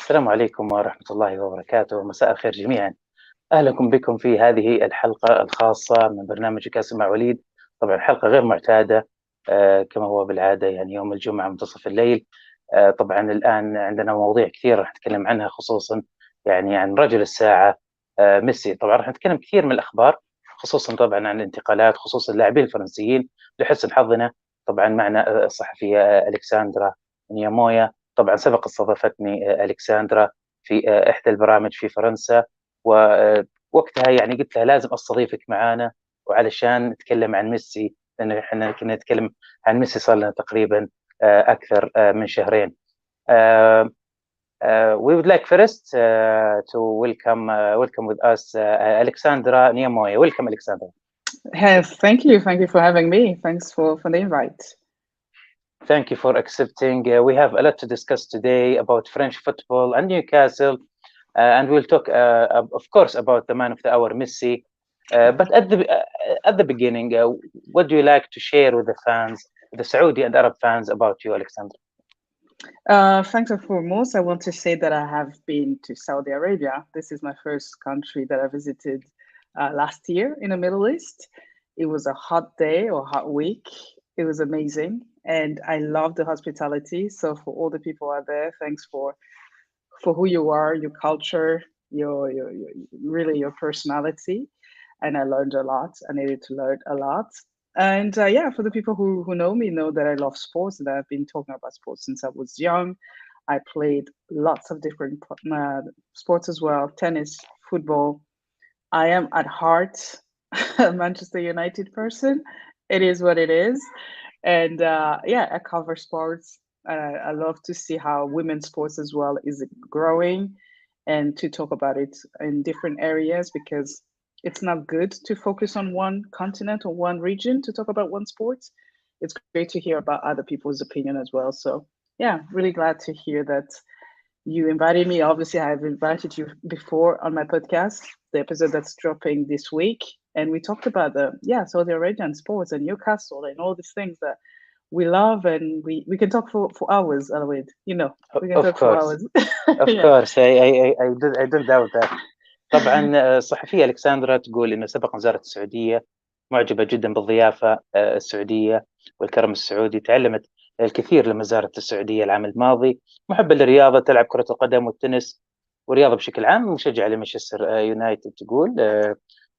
السلام عليكم ورحمة الله وبركاته، مساء الخير جميعًا، أهلًا بكم في هذه الحلقة الخاصة من برنامج لقاء مع وليد. طبعًا حلقة غير معتادة كما هو بالعادة يعني يوم الجمعة منتصف الليل. طبعًا الآن عندنا مواضيع كثيرة راح نتكلم عنها، خصوصًا يعني عن رجل الساعة ميسي. طبعًا راح نتكلم كثير من الأخبار، خصوصًا طبعًا عن الانتقالات، خصوصًا اللاعبين الفرنسيين. لحسن حظنا طبعًا معنا الصحفية اليكساندرا نيمويا. طبعًا سبق استضافتني اليكساندرا في إحدى البرامج في فرنسا، ووقتها يعني قلت لها لازم أستضيفِك معانا، وعلشان نتكلم عن ميسي، لأن إحنا كنا نتكلم عن ميسي صار لنا تقريبًا أكثر من شهرين. آآ we would like first to welcome with us Alexandra Niamoya. Welcome, Alexandra. Yes, thank you. Thank you for having me. Thanks for the invite. Thank you for accepting. We have a lot to discuss today about French football and Newcastle, and we'll talk, of course, about the man of the hour, Messi. But at the beginning, what do you like to share with the fans, the Saudi and Arab fans, about you, Alexandra? Thanks and foremost, I want to say that I have been to Saudi Arabia. This is my first country that I visited last year in the Middle East. It was a hot day or hot week. It was amazing, and I love the hospitality. So for all the people out there, thanks for who you are, your culture, your really your personality. And I learned a lot. I needed to learn a lot. And yeah, for the people who know me, know that I love sports, and I've been talking about sports since I was young. I played lots of different sports as well: tennis, football. I am at heart a Manchester United person. It is what it is. And yeah, I cover sports. I love to see how women's sports as well is growing, and to talk about it in different areas, because it's not good to focus on one continent or one region to talk about one sport. It's great to hear about other people's opinion as well. So yeah, really glad to hear that you invited me. Obviously, I've invited you before on my podcast, the episode that's dropping this week. And we talked about Saudi Arabian sports and Newcastle and all these things that we love, and we can talk for hours, Aloid. You know, we can Of talk for course, hours. of Yeah. course. I don't doubt that. طبعًا الصحفية ألكسندرا تقول إنه سبق أن زارت السعودية، معجبة جدًا بالضيافة السعودية والكرم السعودي. تعلمت الكثير لما زارت السعودية العام الماضي. محبة للرياضة، تلعب كرة القدم والتنس والرياضة بشكل عام. مشجعة لمانشستر يونايتد تقول.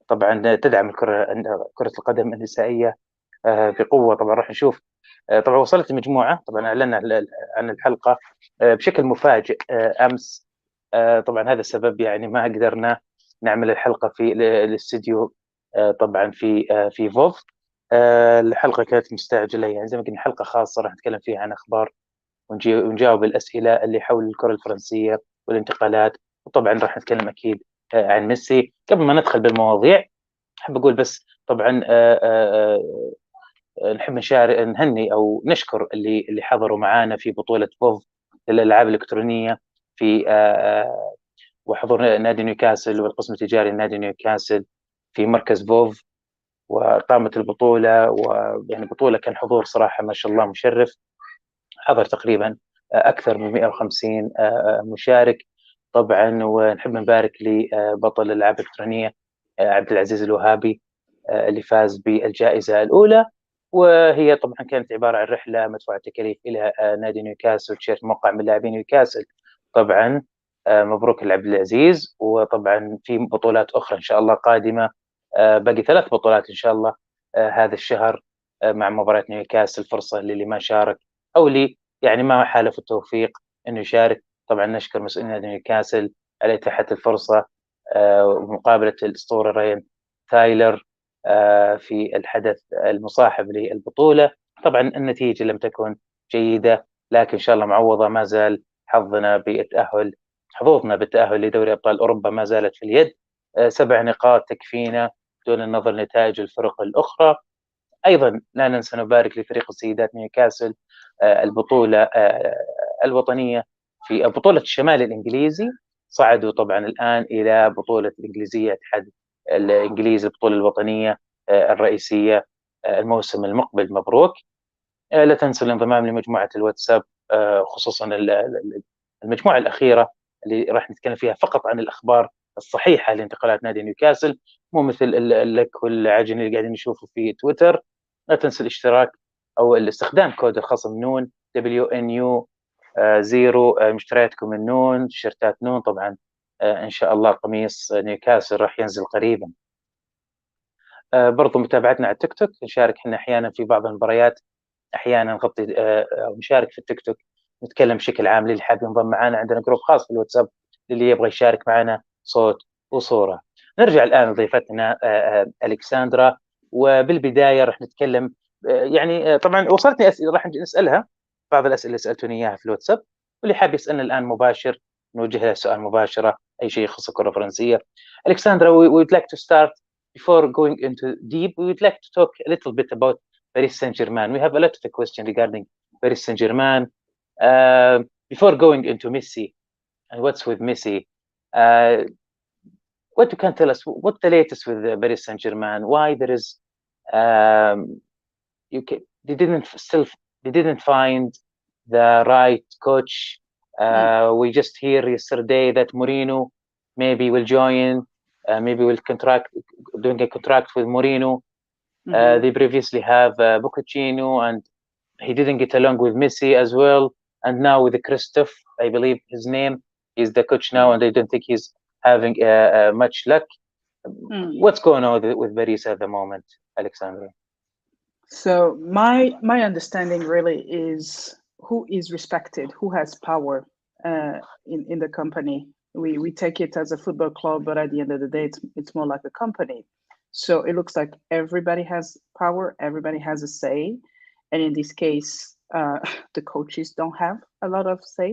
طبعًا تدعم كرة القدم النسائية بقوة. طبعًا راح نشوف. طبعًا وصلت المجموعة. طبعًا أعلنا عن الحلقة بشكل مفاجئ أمس. طبعًا هذا السبب يعني ما قدرنا نعمل الحلقة في الاستديو طبعًا في فوف. الحلقة كانت مستعجلة، يعني زي ما قلنا حلقة خاصة راح نتكلم فيها عن أخبار ونجاوب الأسئلة اللي حول الكرة الفرنسية والانتقالات، وطبعًا راح نتكلم أكيد عن ميسي. قبل ما ندخل بالمواضيع أحب أقول بس طبعًا نحب نهني أو نشكر اللي حضروا معانا في بطولة فوف للألعاب الإلكترونية في وحضور نادي نيوكاسل والقسم التجاري لنادي نيوكاسل في مركز فوف. وقامت البطولة، ويعني بطولة كان حضور صراحة ما شاء الله مشرف. حضر تقريبا أكثر من 150 مشارك طبعا. ونحب نبارك لبطل الألعاب الإلكترونية عبد العزيز الوهابي اللي فاز بالجائزة الأولى. وهي طبعا كانت عبارة عن رحلة مدفوعة التكاليف إلى نادي نيوكاسل، تيشيرت موقع من لاعبين نيوكاسل طبعا. مبروك لعبد العزيز. وطبعا في بطولات أخرى إن شاء الله قادمة. باقي 3 بطولات إن شاء الله هذا الشهر مع مباراة نيوكاسل. فرصة للي ما شارك أو لي يعني ما حالف التوفيق إنه يشارك. طبعا نشكر مسؤولين نادي نيوكاسل على إتاحة الفرصة ومقابلة الأسطورة رين تايلر في الحدث المصاحب للبطولة. طبعا النتيجة لم تكن جيدة، لكن إن شاء الله معوضة. ما زال حظوظنا بالتأهل لدوري أبطال أوروبا ما زالت في اليد. 7 نقاط تكفينا دون النظر لنتائج الفرق الأخرى. أيضا لا ننسى نبارك لفريق السيدات نيوكاسل البطولة الوطنية في بطولة الشمال الإنجليزي. صعدوا طبعا الآن إلى بطولة الإنجليزية الاتحاد الإنجليزي، البطولة الوطنية الرئيسية الموسم المقبل. مبروك. لا تنسوا الانضمام لمجموعة الواتساب، خصوصا المجموعة الأخيرة اللي راح نتكلم فيها فقط عن الأخبار الصحيحة لانتقالات نادي نيوكاسل، مو مثل اللك والعجن اللي قاعدين نشوفه في تويتر. لا تنسوا الاشتراك أو الاستخدام كود الخصم نون WNU 0. مشترياتكم النون، تيشيرتات نون طبعا. إن شاء الله قميص نيوكاسل راح ينزل قريبا. برضو متابعتنا على التيك توك، نشارك احنا أحيانا في بعض المباريات، أحيانا نغطي أو نشارك في التيك توك، نتكلم بشكل عام. للي حاب ينضم معنا عندنا جروب خاص في الواتساب للي يبغى يشارك معنا صوت وصورة. نرجع الآن لضيفتنا اليكساندرا، وبالبداية راح نتكلم يعني طبعا وصلتني أسئلة راح نسألها، بعض الأسئلة اللي سألتوني إياها في الواتساب، واللي حاب يسألنا الآن مباشر نوجه له سؤال مباشرة، أي شيء يخص الكرة الفرنسية. الكساندرا, we would like to start before going into deep. We would like to talk a little bit about Paris Saint-Germain. We have a lot of questions regarding Paris Saint-Germain. Before going into Messi and what's with Messi, what you can tell us, what's the latest with Paris Saint-Germain? Why there is they didn't find the right coach. We just hear yesterday that Mourinho maybe will join, maybe will doing a contract with Mourinho. They previously have Pochettino, and he didn't get along with Messi as well. And now with Christophe, I believe his name, is the coach now, and I don't think he's having much luck. What's going on with Paris at the moment, Alexandra? So my understanding really is who is respected, who has power in the company. We take it as a football club, but at the end of the day, it's more like a company. So it looks like everybody has power, everybody has a say. And in this case, the coaches don't have a lot of say.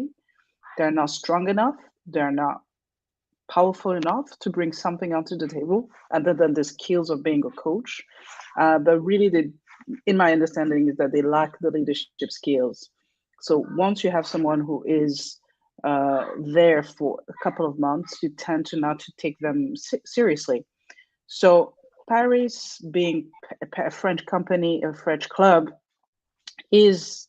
They're not strong enough. They're not powerful enough to bring something onto the table other than the skills of being a coach. But really, in my understanding, is that they lack the leadership skills. So once you have someone who is there for a couple of months, you tend to not to take them seriously. So Paris, being a French company, a French club, is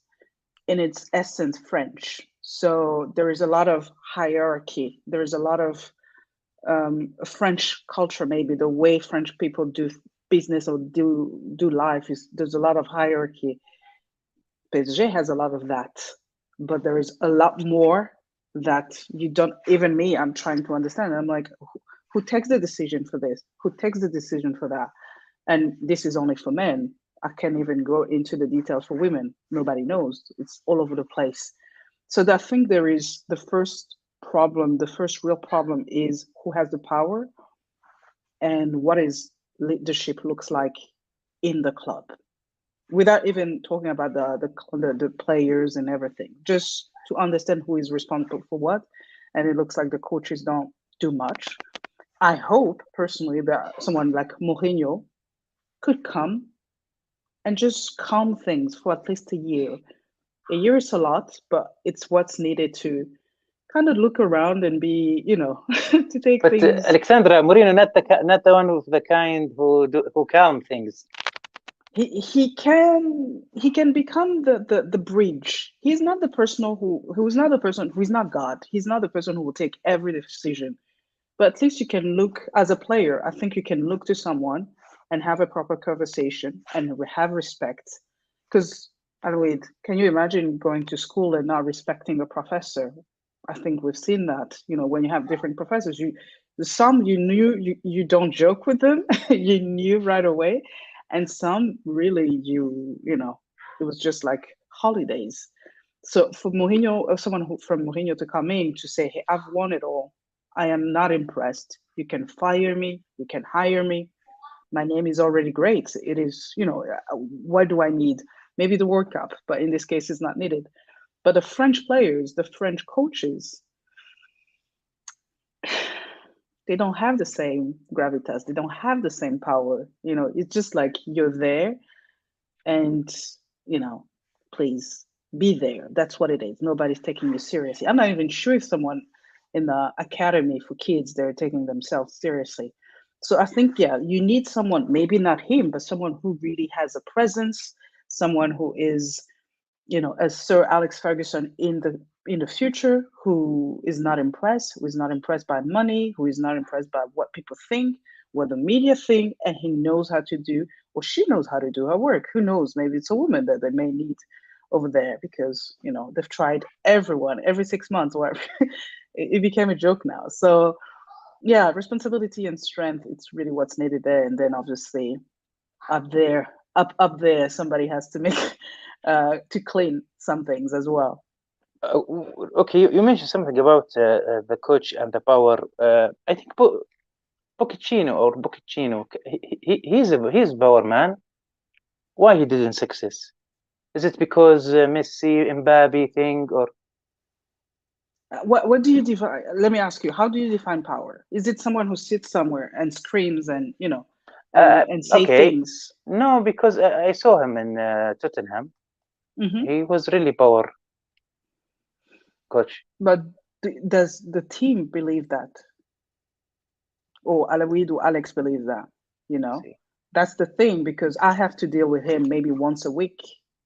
in its essence French. So there is a lot of hierarchy. There is a lot of French culture, maybe the way French people do business or do life is there's a lot of hierarchy. PSG has a lot of that, but there is a lot more that you don't, even me, I'm trying to understand. I'm like, who takes the decision for this? Who takes the decision for that? And this is only for men. I can't even go into the details for women. Nobody knows. It's all over the place. So I think there is the first problem, the first real problem is who has the power and what is leadership looks like in the club, without even talking about the players and everything, just to understand who is responsible for what. And it looks like the coaches don't do much. I hope personally that someone like Mourinho could come and just calm things for at least a year. A year is a lot, but it's what's needed to kind of look around and be, to take but things. Alexandra, Mourinho not the one of the kind who calm things. He can become the bridge. He's not the person who's not God. He's not the person who will take every decision. But at least you can look as a player. I think you can look to someone and have a proper conversation and have respect. Because Aloid, can you imagine going to school and not respecting a professor? I think we've seen that. When you have different professors, some you knew you don't joke with them, you knew right away, and some really it was just like holidays. So for Mourinho, someone from Mourinho to come in to say, "Hey, I've won it all. I am not impressed. You can fire me. You can hire me. My name is already great. It is, what do I need? Maybe the World Cup, but in this case, it's not needed." But the French players, the French coaches, they don't have the same gravitas. They don't have the same power. It's just like you're there and, please be there. That's what it is. Nobody's taking you seriously. I'm not even sure if someone in the academy for kids, they're taking themselves seriously. So I think, you need someone, maybe not him, but someone who really has a presence, someone who is, as Sir Alex Ferguson in in the future, who is not impressed, who is not impressed by money, who is not impressed by what people think, what the media think, and he knows how to do, or she knows how to do her work. Who knows? Maybe it's a woman that they may need over there, because they've tried everyone every 6 months, or it became a joke now. So yeah, responsibility and strength, it's really what's needed there. And then obviously up there, somebody has to make to clean some things as well. Okay, you mentioned something about the coach and the power. I think Pochettino, he's a power man. Why he didn't success? Is it because Messi, Mbappe thing, or what do you define? Let me ask you, how do you define power? Is it someone who sits somewhere and screams and and say okay? things? No, because I saw him in Tottenham. Mhm. He was really power coach. But does the team believe that? Or Alex believes that? See. That's the thing, because I have to deal with him maybe once a week,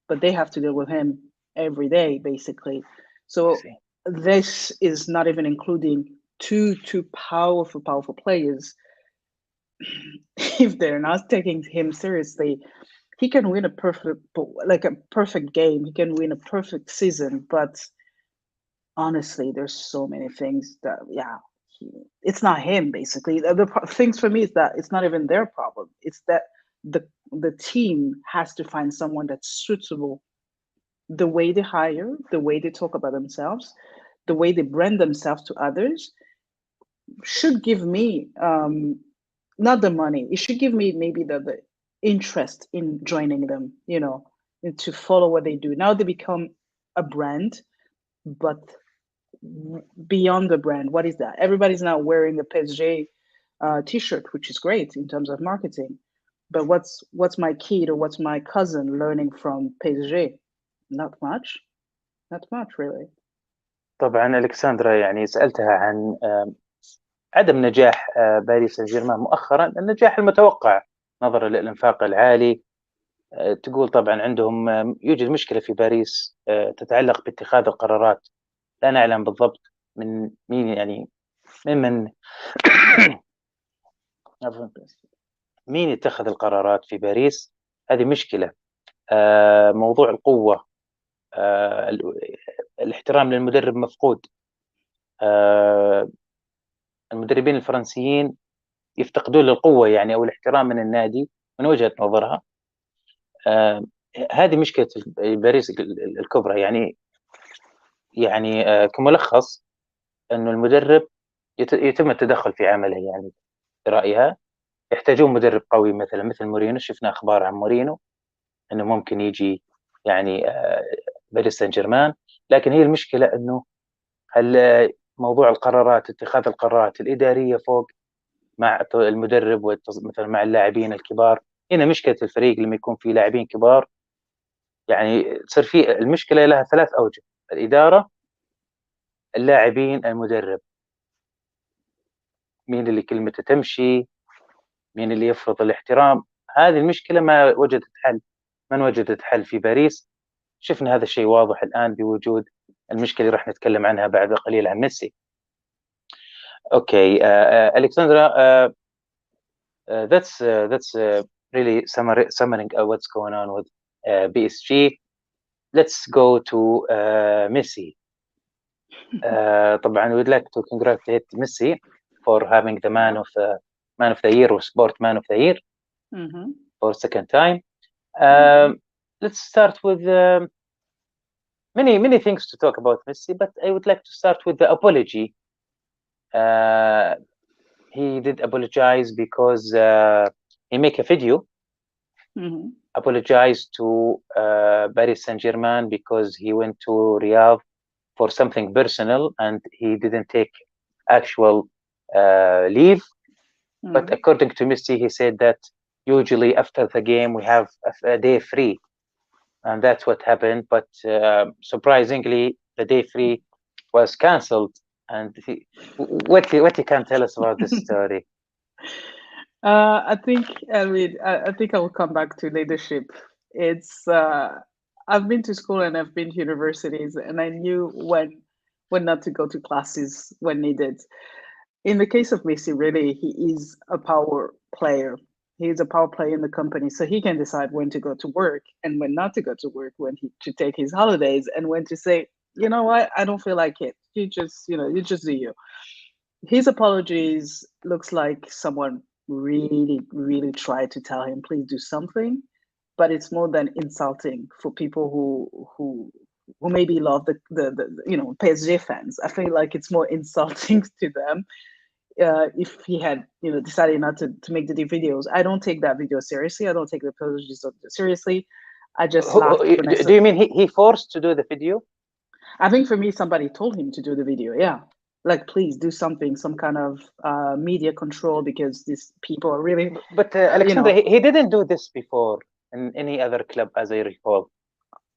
but they have to deal with him every day, basically. So See. this is not even including two powerful players. If they're not taking him seriously, he can win a perfect game. He can win a perfect season, but honestly, there's so many things that it's not him. Basically, the things for me is that it's not even their problem. It's that the team has to find someone that's suitable. The way they hire, the way they talk about themselves, the way they brand themselves to others should give me not the money. It should give me maybe the interest in joining them. And to follow what they do. Now they become a brand, but beyond the brand, what is that? Everybody's now wearing a PSG t-shirt, which is great in terms of marketing. But what's my kid or what's my cousin learning from PSG? Not much really. طبعا الكساندرا يعني سألتها عن عدم نجاح باريس سان جيرمان مؤخرا، النجاح المتوقع نظرا للإنفاق العالي. تقول طبعا عندهم يوجد مشكلة في باريس تتعلق باتخاذ القرارات. لا نعلم بالضبط من مين، يعني ممن مين يتخذ القرارات في باريس. هذه مشكلة. موضوع القوة، الاحترام للمدرب مفقود. المدربين الفرنسيين يفتقدون للقوة يعني أو الاحترام من النادي من وجهة نظرها. هذه مشكلة باريس الكبرى. يعني كملخص أنه المدرب يتم التدخل في عمله، يعني برأيها يحتاجون مدرب قوي مثل مورينو. شفنا أخبار عن مورينو أنه ممكن يجي يعني باريس سان جيرمان. لكن هي المشكلة أنه موضوع القرارات، اتخاذ القرارات الإدارية فوق مع المدرب مثلا مع اللاعبين الكبار. هنا مشكلة الفريق لما يكون في لاعبين كبار، يعني تصير في المشكلة لها 3 أوجه: الإدارة، اللاعبين، المدرب. مين اللي كلمته تمشي، مين اللي يفرض الاحترام. هذه المشكلة ما وجدت حل في باريس. شفنا هذا الشيء واضح الآن بوجود المشكلة اللي راح نتكلم عنها بعد قليل عن ميسي. Okay, Alexandra, that's really summarizing what's going on with PSG. Let's go to Messi. طبعا we'd like to congratulate Messi for having the man of the year or sport man of the year for second time. Let's start with many things to talk about Messi, but I would like to start with the apology. He did apologize because he make a video apologize to Paris Saint-Germain because he went to Riyadh for something personal and he didn't take actual leave. But according to Messi, he said that usually after the game we have a day free, and that's what happened. But surprisingly, the day free was cancelled. And what you can tell us about this story? I think I will come back to leadership. It's I've been to school and I've been to universities, and I knew when when not to go to classes when needed. In the case of Messi, really, he is a power player. He is a power player in the company, so he can decide when to go to work and when not to go to work, when to take his holidays, and when to say, you know what, I don't feel like it. You just do you. His apologies looks like someone really, really tried to tell him, please do something, but it's more than insulting for people who maybe love the PSG fans. I feel like it's more insulting to them if he had decided not to make the videos. I don't take that video seriously. I don't take the apologies seriously. I just laughed when I saw. Do you mean he forced to do the video? I think for me, somebody told him to do the video. Yeah, like please do something, some kind of media control, because these people are really. But Alexander, he didn't do this before in any other club, as I recall.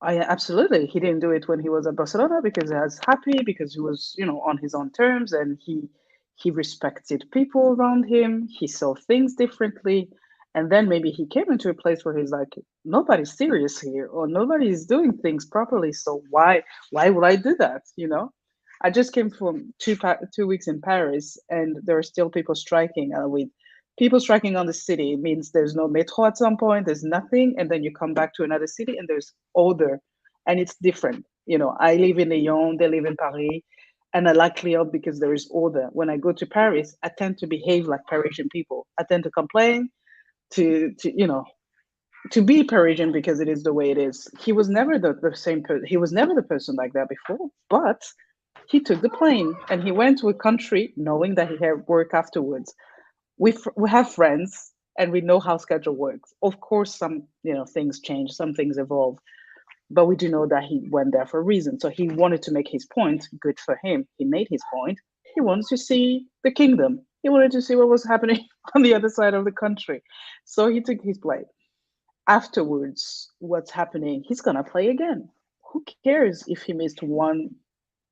Absolutely, he didn't do it when he was at Barcelona because he was happy, because he was on his own terms, and he respected people around him. He saw things differently. And then maybe he came into a place where he's like, nobody's serious here, or nobody's doing things properly. So why would I do that? I just came from 2 weeks in Paris, and there are still people striking. With people striking on the city, it means there's no metro at some point, there's nothing. And then you come back to another city and there's order, and it's different. I live in Lyon, they live in Paris. And I like Lyon because there is order. When I go to Paris, I tend to behave like Parisian people. I tend to complain, to be Parisian, because it is the way it is. He was never the same person. He was never the person like that before, but he took the plane and he went to a country knowing that he had work afterwards. We have friends and we know how schedule works. Of course, some things change, some things evolve, but we do know that he went there for a reason. So he wanted to make his point. Good for him. He made his point. He wanted to see the kingdom. He wanted to see what was happening on the other side of the country. So he took his play. Afterwards, what's happening? He's going to play again. Who cares if he missed one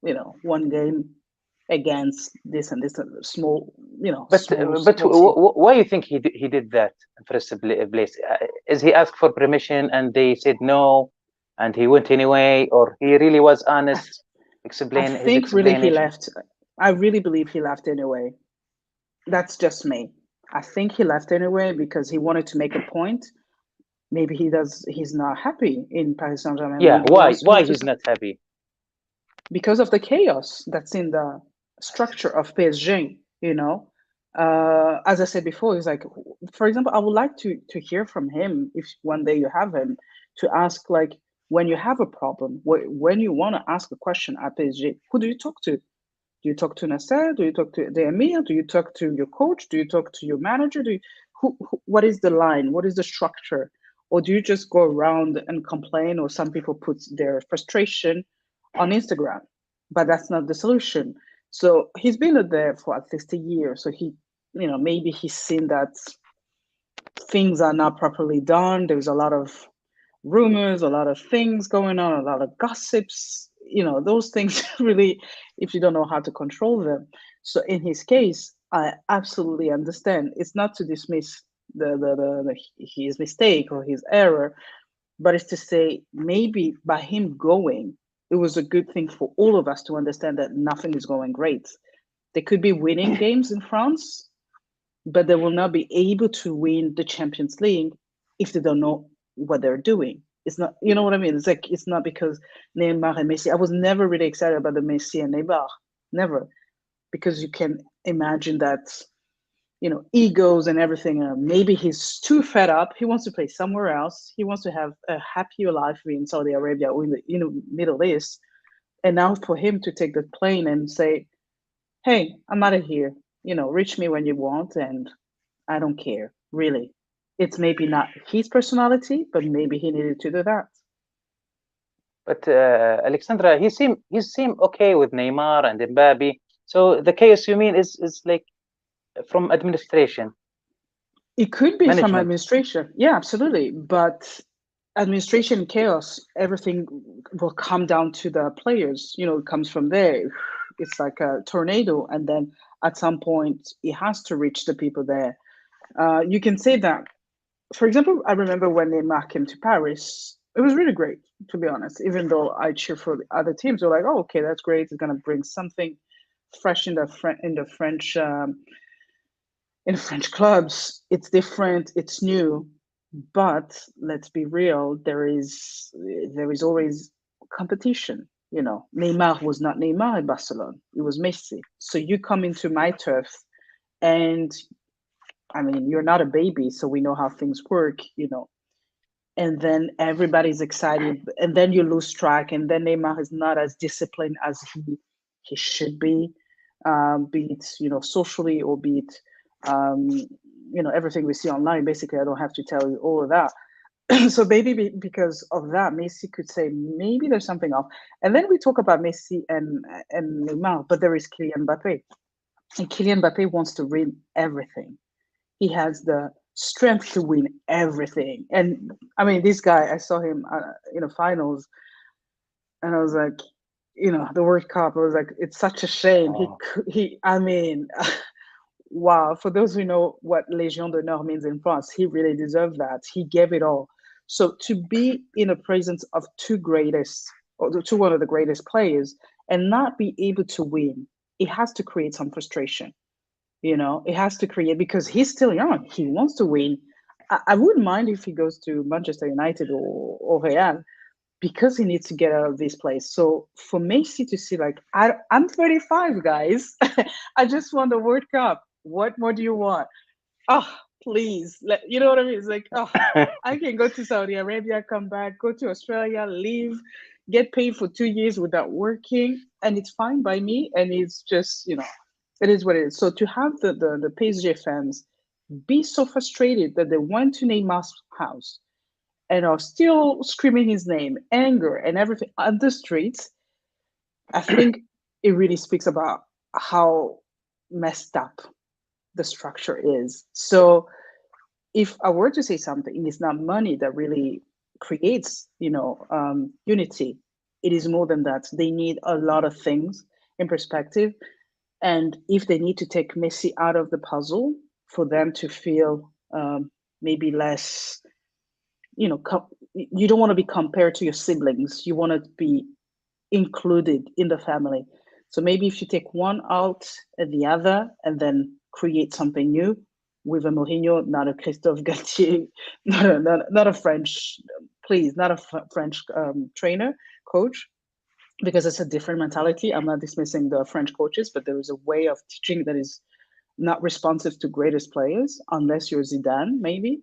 game against this and this small, But why do you think he did that in first place? Is he asked for permission and they said no, and he went anyway, or he really was honest? I think really he left. I really believe he left anyway. That's just me. I think he left anyway because he wanted to make a point. Maybe he's not happy in Paris Saint-Germain. Yeah, why he's not happy? Because of the chaos that's in the structure of PSG, as I said before, he's like, for example, I would like to hear from him, if one day you have him, to ask, like, when you have a problem, when you want to ask a question at PSG, who do you talk to? Do you talk to Nasser? Do you talk to the Emir? Do you talk to your coach? Do you talk to your manager? What is the line? What is the structure? Or do you just go around and complain? Or some people put their frustration on Instagram, but that's not the solution. So he's been there for at least a year. So maybe he's seen that things are not properly done. There's a lot of rumors, a lot of things going on, a lot of gossips, those things really, if you don't know how to control them. So in his case, I absolutely understand. It's not to dismiss his mistake or his error, but it's to say maybe by him going, it was a good thing for all of us to understand that nothing is going great. They could be winning games in France, but they will not be able to win the Champions League if they don't know what they're doing. It's not, you know what I mean? It's like, it's not because Neymar and Messi. I was never really excited about the Messi and Neymar, never, because you can imagine that, egos and everything. Maybe he's too fed up. He wants to play somewhere else. He wants to have a happier life in Saudi Arabia or in the Middle East. And now for him to take the plane and say, hey, I'm out of here, reach me when you want, and I don't care, really. It's maybe not his personality, but maybe he needed to do that. But Alexandra, he seemed okay with Neymar and Mbappe. So the chaos you mean is like from administration? It could be from administration. Yeah, absolutely. But administration chaos, everything will come down to the players. It comes from there. It's like a tornado, and then at some point it has to reach the people there. You can say that, for example, I remember when Neymar came to Paris, it was really great, to be honest. Even though I cheer for the other teams, we're like, oh, okay, that's great. It's gonna bring something fresh in the French clubs. It's different, it's new, but let's be real. There is always competition. You know, Neymar was not Neymar in Barcelona. It was Messi. So you come into my turf, and I mean, you're not a baby, so we know how things work. You know, and then everybody's excited, and then you lose track, and then Neymar is not as disciplined as he should be it socially, or be it everything we see online. Basically, I don't have to tell you all of that. So maybe because of that, Messi could say maybe there's something off. And then we talk about Messi and Neymar, but there is Kylian Mbappe, and Kylian Mbappe wants to win everything. He has the strength to win everything. And I mean, this guy, I saw him in the finals, and I was like, the World Cup. I was like, it's such a shame. Oh. I mean, wow. For those who know what Légion d'honneur means in France, he really deserved that. He gave it all. So to be in the presence of one of the greatest players, and not be able to win, it has to create some frustration. It has to create, because he's still young. He wants to win. I wouldn't mind if he goes to Manchester United or Real, because he needs to get out of this place. So for Messi to see, like, I'm 35, guys. I just won the World Cup. What more do you want? Oh, please. You know what I mean? It's like, oh, I can go to Saudi Arabia, come back, go to Australia, leave, get paid for 2 years without working, and it's fine by me. And it's just, it is what it is. So to have the PSG fans be so frustrated that they went to Neymar's house and are still screaming his name, anger and everything on the streets, I think it really speaks about how messed up the structure is. So if I were to say something, it's not money that really creates, unity. It is more than that. They need a lot of things in perspective. And if they need to take Messi out of the puzzle for them to feel maybe less, you don't want to be compared to your siblings. You want to be included in the family. So maybe if you take one out and the other, and then create something new with a Mourinho, not a Christophe Galtier, not a French, please, not a French trainer, coach, because it's a different mentality. I'm not dismissing the French coaches, but there is a way of teaching that is not responsive to greatest players, unless you're Zidane, maybe.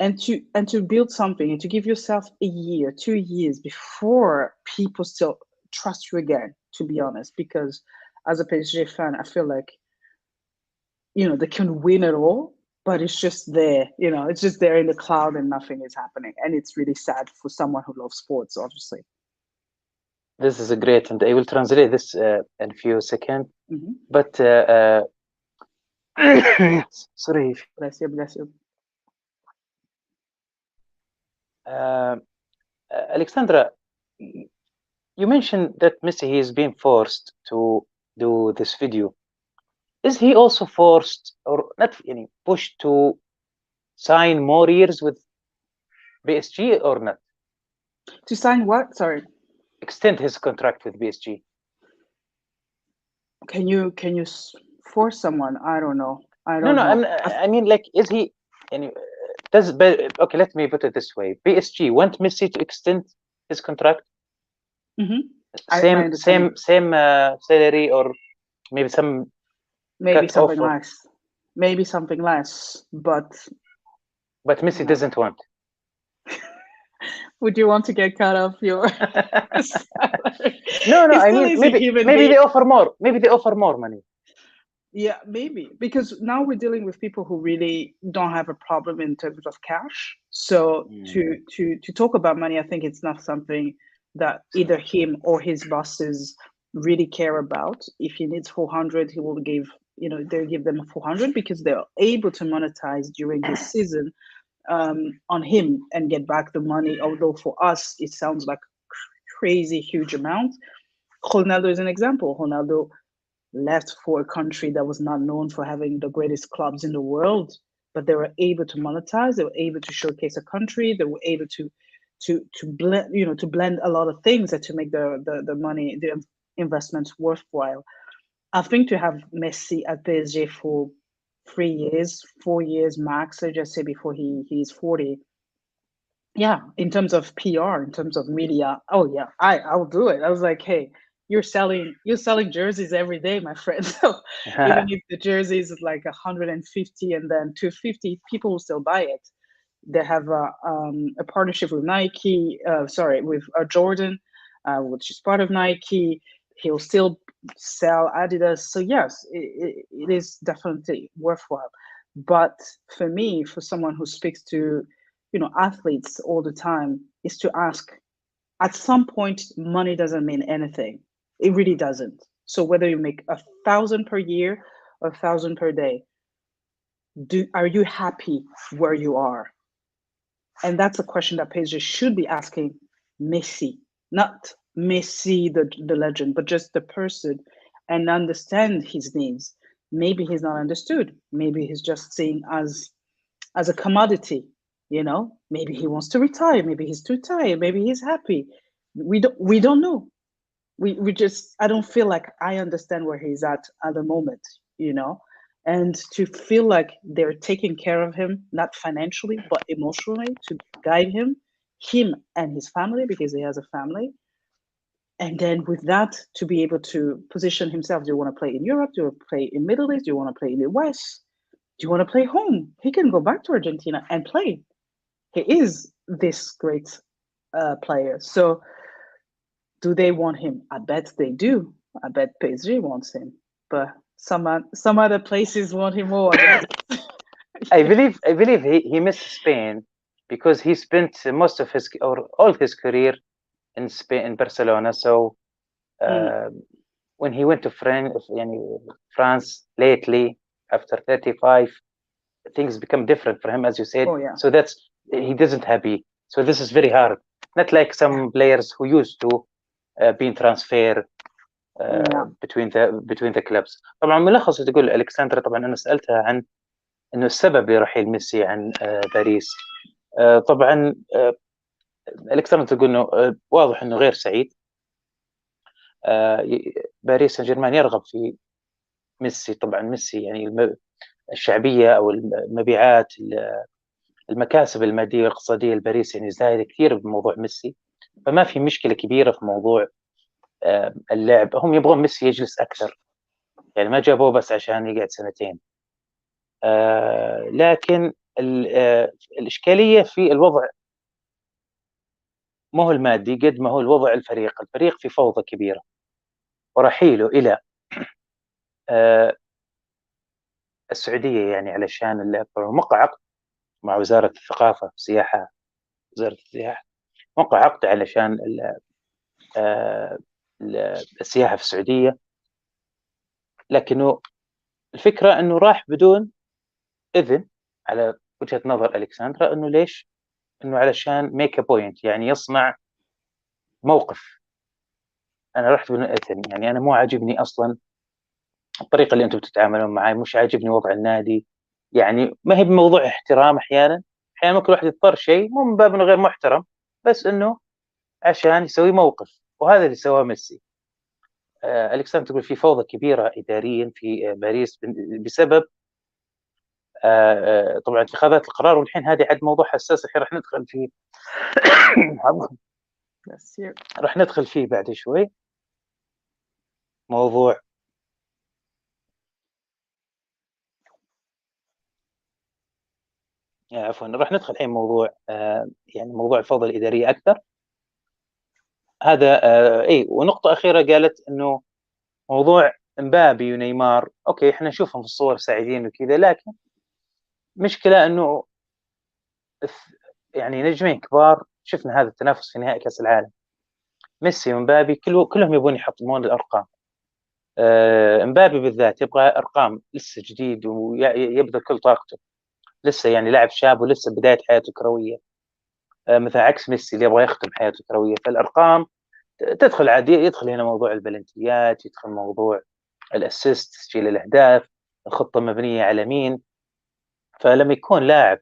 And to build something, and to give yourself a year, 2 years before people still trust you again, to be honest. Because as a PSG fan, I feel like, they can win it all, but it's just there, it's just there in the cloud and nothing is happening. And it's really sad for someone who loves sports, obviously. This is great, and I will translate this in a few seconds. Mm-hmm. But sorry. Bless you. Alexandra, you mentioned that Messi is being forced to do this video. Is he also forced, or not, pushed to sign more years with PSG, or not? To sign what? Sorry. Extend his contract with PSG. Can you force someone? I don't know. No, I mean, like, is he? Okay, let me put it this way: PSG want Messi to extend his contract. Mm-hmm. Same salary, or maybe something less. Maybe something less, but Messi doesn't want. Would you want to get cut off your salary? No, I mean, maybe they offer more. Maybe they offer more money. Yeah, maybe, because now we're dealing with people who really don't have a problem in terms of cash. So to talk about money, I think it's not something that either him or his bosses really care about. If he needs 400, he will give, they'll give them 400, because they're able to monetize during this season on him and get back the money. Although for us, it sounds like crazy huge amount. Ronaldo is an example. Ronaldo left for a country that was not known for having the greatest clubs in the world, but they were able to monetize. They were able to showcase a country. They were able to to blend, to blend a lot of things and to make the money, the investments worthwhile. I think to have Messi at PSG for 3 years, 4 years max, let's just say, before he's 40. Yeah, in terms of PR, in terms of media, oh yeah, I'll do it. I was like, hey, you're selling jerseys every day, my friend. So even if the jersey is like 150 and then 250, people will still buy it. They have a partnership with Nike, with Jordan, which is part of Nike. He'll still sell Adidas. So yes, it is definitely worthwhile. But for me, for someone who speaks to, athletes all the time, is to ask, at some point, money doesn't mean anything. It really doesn't. So whether you make 1,000 per year or 1,000 per day, are you happy where you are? And that's a question that PSG should be asking Messi, not Messi, the legend, but just the person, and understand his needs. Maybe he's not understood. Maybe he's just seen as a commodity. Maybe he wants to retire. Maybe he's too tired. Maybe he's happy. We don't know. I don't feel like I understand where he's at the moment. And to feel like they're taking care of him, not financially, but emotionally, to guide him and his family, because he has a family. And then with that, to be able to position himself. Do you want to play in Europe? Do you want to play in Middle East? Do you want to play in the West? Do you want to play home? He can go back to Argentina and play. He is this great player. So do they want him? I bet they do. I bet PSG wants him. But some other places want him more. I believe he missed Spain because he spent most of his or all his career in Spain, in Barcelona. So when he went to France lately, after 35, things become different for him, as you said. Oh, yeah. So he doesn't happy. So this is very hard. Not like some players who used to being transfer between the clubs. طبعا ملخص تقول الكساندرا. طبعا انا سالتها عن انه السبب لرحيل ميسي عن باريس. طبعا الكساندرا تقول انه واضح انه غير سعيد. باريس سان جيرمان يرغب في ميسي. طبعا ميسي يعني الشعبيه او المبيعات، المكاسب الماديه والاقتصاديه لباريس يعني زايده كثير بموضوع ميسي. فما في مشكله كبيره في موضوع اللعب. هم يبغون ميسي يجلس اكثر، يعني ما جابوه بس عشان يقعد سنتين. لكن الاشكاليه في الوضع ما هو المادي قد ما هو الوضع الفريق في فوضى كبيره. ورحيله الى السعوديه يعني علشان وقع عقد مع وزاره الثقافه والسياحه. وزاره السياحه وقع عقد علشان السياحه في السعوديه، لكنه الفكره انه راح بدون اذن على وجهه نظر الكساندرا. انه ليش؟ انه علشان ميك ا بوينت، يعني يصنع موقف. انا رحت بدون اذن، يعني انا مو عاجبني اصلا الطريقه اللي انتم تتعاملون معي، مش عاجبني وضع النادي. يعني ما هي بموضوع احترام. احيانا ممكن الواحد يضطر شيء مو من باب انه غير محترم، بس انه عشان يسوي موقف. وهذا اللي سواه ميسي. الكساندرا تقول في فوضى كبيره اداريا في باريس بسبب طبعا اتخاذات القرار. والحين هذه عاد موضوع حساس الحين راح ندخل فيه راح ندخل فيه بعد شوي. موضوع عفوا راح ندخل الحين موضوع يعني موضوع الفوضى الإدارية أكثر. هذا ونقطة أخيرة قالت إنه موضوع مبابي ونيمار أوكي إحنا نشوفهم في الصور سعيدين وكذا، لكن مشكلة إنه يعني نجمين كبار. شفنا هذا التنافس في نهائي كأس العالم، ميسي ومبابي كلهم يبون يحطمون الأرقام. مبابي بالذات يبغى أرقام، لسه جديد ويبذل كل طاقته، لسه يعني لاعب شاب ولسه بداية حياته كروية. مثل عكس ميسي اللي يبغى يختم حياته كروية. فالأرقام تدخل عادي، يدخل هنا موضوع البلنتيات، يدخل موضوع الأسيست، تسجيل الأهداف، الخطة مبنية على مين. فلما يكون لاعب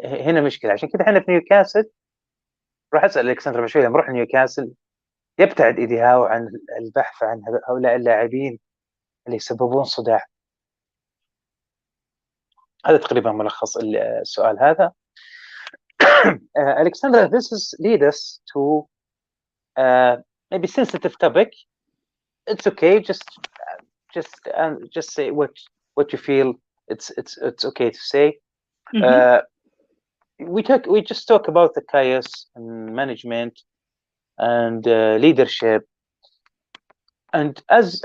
هنا مشكلة. عشان كذا احنا في نيوكاسل راح اسال الكسندرا بشوي لما اروح نيوكاسل يبتعد ايدي هاو عن البحث عن هؤلاء اللاعبين اللي يسببون صداع. هذا تقريبا ملخص السؤال هذا. Alexandra, this lead us to maybe sensitive topic. It's okay. Just say what you feel. It's okay to say. We just talk about the chaos and management and leadership. And as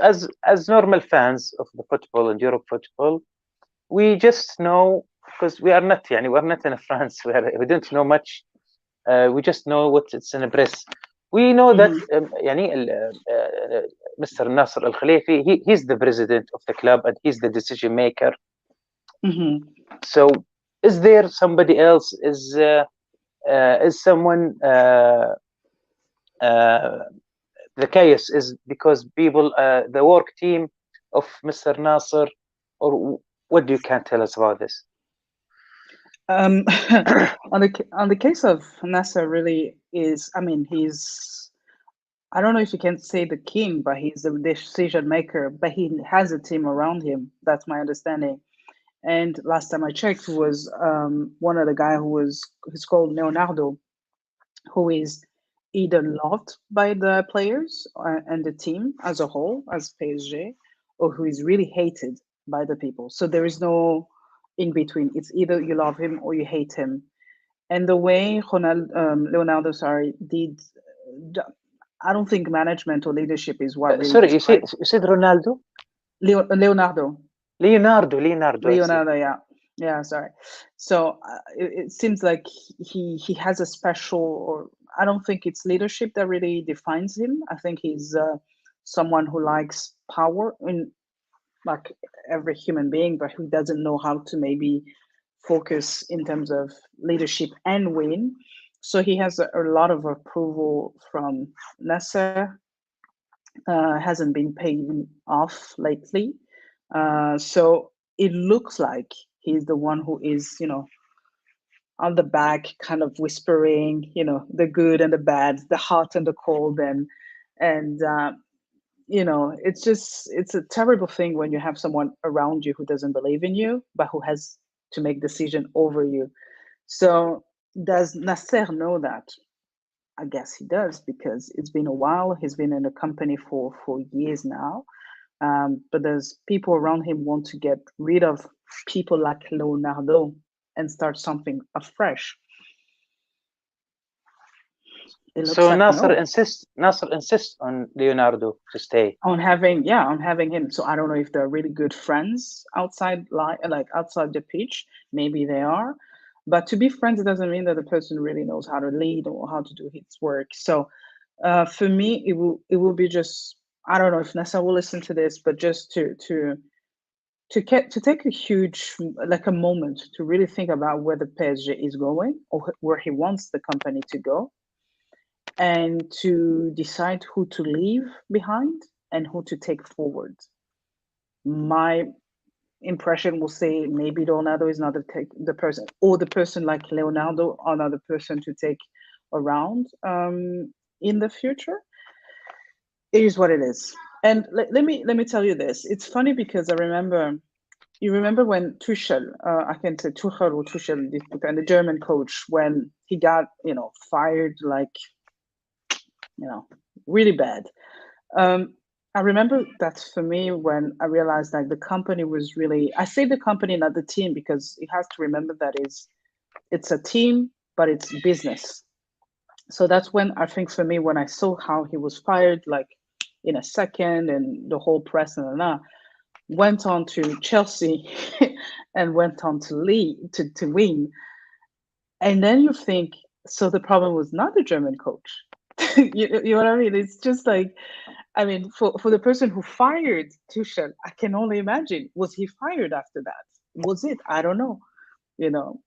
normal fans of the football and Europe football, we just know, because we are not in France, we don't know much. We just know what it's in a press. We know that Mr. Nasser Al Khalifi, he's the president of the club and he's the decision maker. So is there somebody else? Is someone the chaos is because people, the work team of Mr. Nasser, or what you can tell us about this? On the case of Nasser, really is, I mean, I don't know if you can say the king, but he's the decision maker, but he has a team around him. That's my understanding. And last time I checked was one of the guy who's called Leonardo, who is either loved by the players and the team as a whole, as PSG, or who is really hated by the people. So there is no in between. It's either you love him or you hate him. And the way Leonardo, did, I don't think management or leadership is what really. Sorry, you said Ronaldo? Leonardo. Leonardo, yeah. Sorry. So it seems like he has a special, or I don't think it's leadership that really defines him. I think he's someone who likes power in like every human being, but who doesn't know how to maybe focus in terms of leadership and win. So he has a lot of approval from Nasser. Hasn't been paying off lately. So it looks like he's the one who is, on the back, kind of whispering, the good and the bad, the hot and the cold, and it's a terrible thing when you have someone around you who doesn't believe in you, but who has to make decision over you. So does Nasser know that? I guess he does, because it's been a while. He's been in the company for years now. But there's people around him want to get rid of people like Leonardo and start something afresh. So like Nasser insists on Leonardo to stay. On having him. So I don't know if they're really good friends outside the pitch. Maybe they are. But to be friends, it doesn't mean that the person really knows how to lead or how to do his work. So for me, it will be just, I don't know if Nasser will listen to this, but just to take a huge, like a moment to really think about where the PSG is going, or where he wants the company to go, and to decide who to leave behind and who to take forward. My impression will say maybe Leonardo is not the person, or the person like Leonardo another person to take around in the future. It is what it is. And let me tell you this. It's funny because you remember when Tuchel, I can say Tuchel or Tuchel, and the German coach, when he got fired, like really bad. I remember that for me, when I realized that the company was really, I say the company, not the team, because it has to remember that it's a team, but it's business. So that's when I think for me, when I saw how he was fired, like in a second, and the whole press and went on to Chelsea and went on to win. And then you think, so the problem was not the German coach. you know what I mean? It's just like, I mean, for the person who fired Tuchel, I can only imagine, was he fired after that? Was it? I don't know.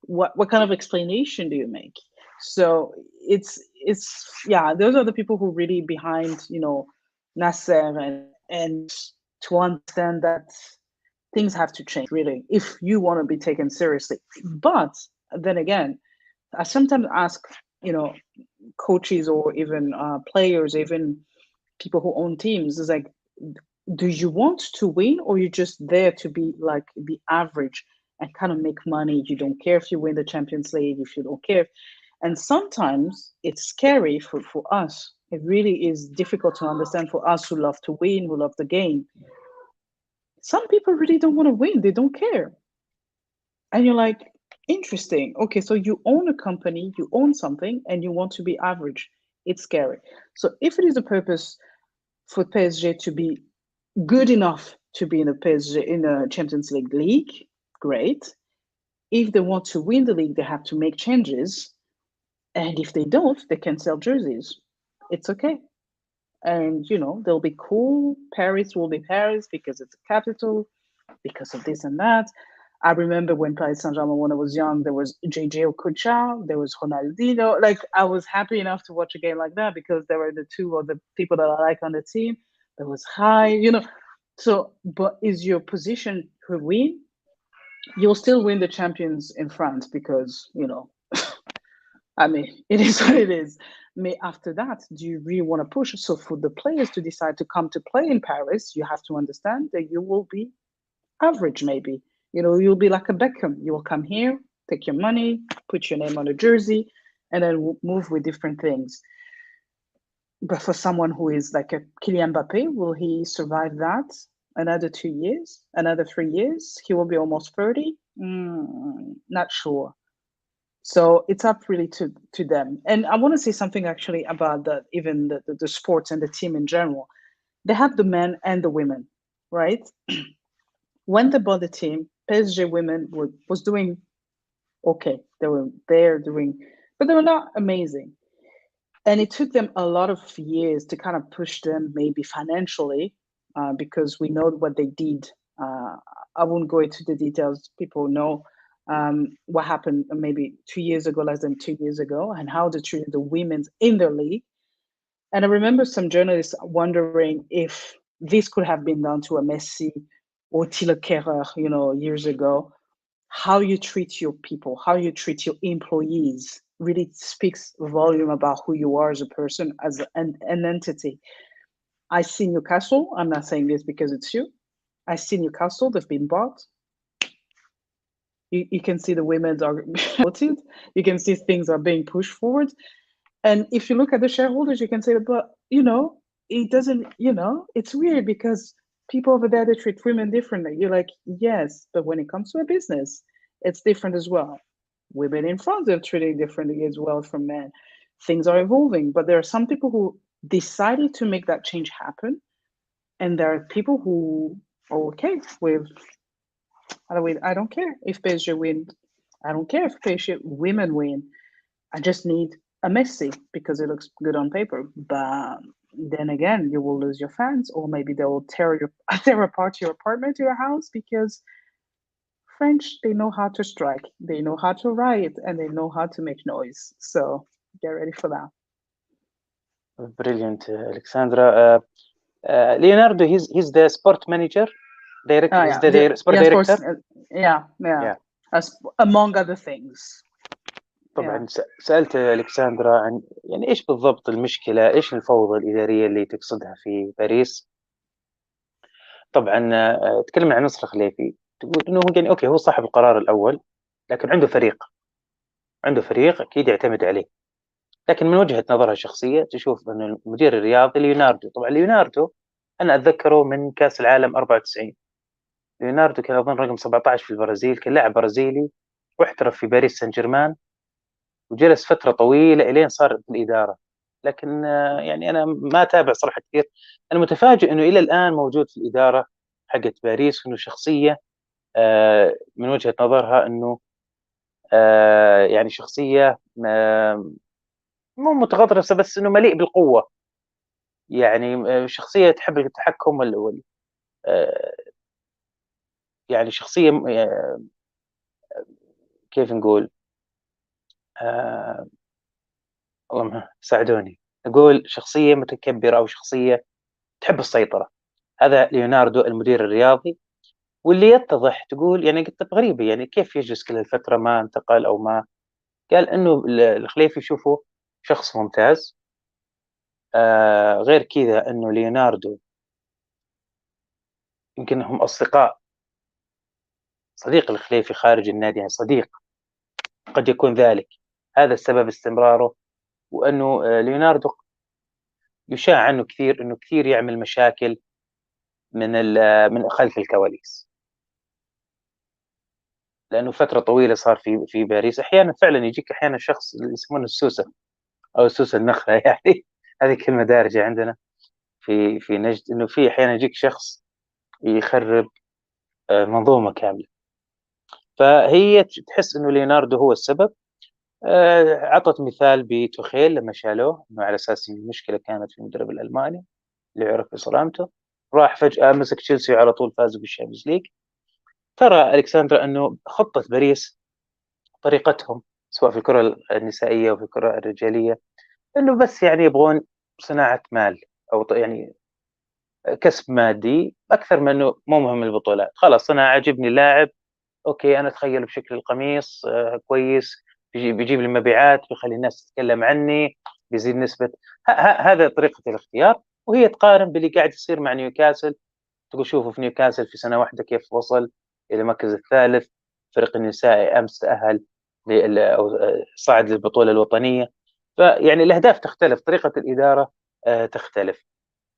What kind of explanation do you make? So it's those are the people who really behind, Nasser, and to understand that things have to change, really, if you want to be taken seriously. But then again, I sometimes ask coaches or even players, even people who own teams, is like, do you want to win, or you're just there to be like the average and kind of make money? You don't care if you win the Champions League, if you don't care. And sometimes it's scary for us. It really is difficult to understand for us who love to win, who love the game. Some people really don't want to win. They don't care. And you're like, interesting. Okay, so you own a company, you own something, and you want to be average. It's scary. So if it is a purpose for PSG to be good enough to be in a Champions League, great. If they want to win the league, they have to make changes. And if they don't, they can sell jerseys. It's okay. And, they'll be cool. Paris will be Paris because it's a capital, because of this and that. I remember when Paris Saint-Germain, when I was young, there was JJ Okocha, there was Ronaldinho. Like, I was happy enough to watch a game like that because they were the two of the people that I like on the team. There was high, So, but is your position to win? You'll still win the champions in France because, I mean, it is what it is. After that, do you really want to push? So for the players to decide to come to play in Paris, you have to understand that you will be average, maybe. You'll be like a Beckham. You will come here, take your money, put your name on a jersey, and then move with different things. But for someone who is like a Kylian Mbappé, will he survive that? Another 2 years? Another 3 years? He will be almost 30? Not sure. So it's up really to them. And I want to say something actually about even the sports and the team in general. They have the men and the women, right? When they bought the team, PSG women was doing okay. They were there doing, but they were not amazing. And it took them a lot of years to kind of push them, maybe financially, because we know what they did. I won't go into the details. People know what happened maybe 2 years ago, less than 2 years ago, and how they treated the women in their league. And I remember some journalists wondering if this could have been done to a Messi or Tilo Kehrer, years ago. How you treat your people, how you treat your employees really speaks volume about who you are as a person, as an entity. I see Newcastle. I'm not saying this because it's you. I see Newcastle. They've been bought. You can see the women are voted. You can see things are being pushed forward. And if you look at the shareholders, you can say, but, it doesn't, it's weird because people over there, they treat women differently. You're like, yes, but when it comes to a business, it's different as well. Women in France are treated differently as well from men. Things are evolving, but there are some people who decided to make that change happen. And there are people who are okay with, I don't care if PSG win. I don't care if PSG women win. I just need a Messi because it looks good on paper. But then again, you will lose your fans, or maybe they will tear apart your apartment, your house, because French, they know how to strike, they know how to riot, and they know how to make noise. So get ready for that. Brilliant, Alexandra. Leonardo, he's the sport manager, director. He's the sport director. Yeah. Among other things. طبعا سألت ألكسندرا عن يعني إيش بالضبط المشكلة، إيش الفوضى الإدارية اللي تقصدها في باريس. طبعا تكلم عن نصر خليفي، تقول إنه يعني أوكي هو صاحب القرار الأول، لكن عنده فريق أكيد يعتمد عليه. لكن من وجهة نظرها الشخصية تشوف أن المدير الرياضي ليوناردو، طبعا ليوناردو أنا أتذكره من كأس العالم 94. ليوناردو كان أظن رقم 17 في البرازيل، كان لاعب برازيلي واحترف في باريس سان جيرمان وجلس فترة طويلة إلين صار في الإدارة. لكن يعني أنا ما أتابع صراحة كثير. أنا متفاجئ إنه إلى الآن موجود في الإدارة حقت باريس، إنه شخصية من وجهة نظرها إنه يعني شخصية مو متغطرسة، بس إنه مليء بالقوة. يعني شخصية تحب التحكم يعني شخصية كيف نقول اللهم ساعدوني، نقول شخصية متكبرة أو شخصية تحب السيطرة. هذا ليوناردو المدير الرياضي، واللي يتضح تقول يعني قلت غريبة، يعني كيف يجلس كل الفترة ما انتقل أو ما قال. إنه الخليفي شوفوا شخص ممتاز. غير كذا أنه ليوناردو يمكن هم أصدقاء، صديق الخليفي خارج النادي، يعني صديق قد يكون ذلك هذا السبب استمراره. وأنه ليوناردو يشاع عنه كثير أنه كثير يعمل مشاكل من خلف الكواليس، لأنه فترة طويلة صار في باريس. أحيانا فعلا يجيك أحيانا شخص اللي يسمونه السوسة أو السوسة النخلة يعني هذه كلمة دارجة عندنا في نجد، إنه في أحيانا يجيك شخص يخرب منظومة كاملة. فهي تحس إنه ليوناردو هو السبب. عطت مثال بتوخيل لما شالوه، إنه على أساس إن المشكلة كانت في المدرب الألماني اللي عرف بصرامته، راح فجأة مسك تشيلسي وعلى طول فازوا بالشامبيونز ليج. ترى الكساندرا أنه خطة باريس طريقتهم سواء في الكرة النسائية وفي الكرة الرجالية إنه بس يعني يبغون صناعة مال أو يعني كسب مادي أكثر من إنه مو مهم البطولات. خلاص أنا عجبني اللاعب، أوكي أنا أتخيل بشكل القميص كويس، بيجيب لي مبيعات، بيخلي الناس تتكلم عني، بيزيد نسبة. هذا طريقة الاختيار. وهي تقارن باللي قاعد يصير مع نيوكاسل. تقول شوفوا في نيوكاسل في سنة واحدة كيف وصل إلى المركز الثالث، فريق النسائي أمس تأهل أو صعد للبطولة الوطنية. فيعني الأهداف تختلف، طريقة الإدارة تختلف.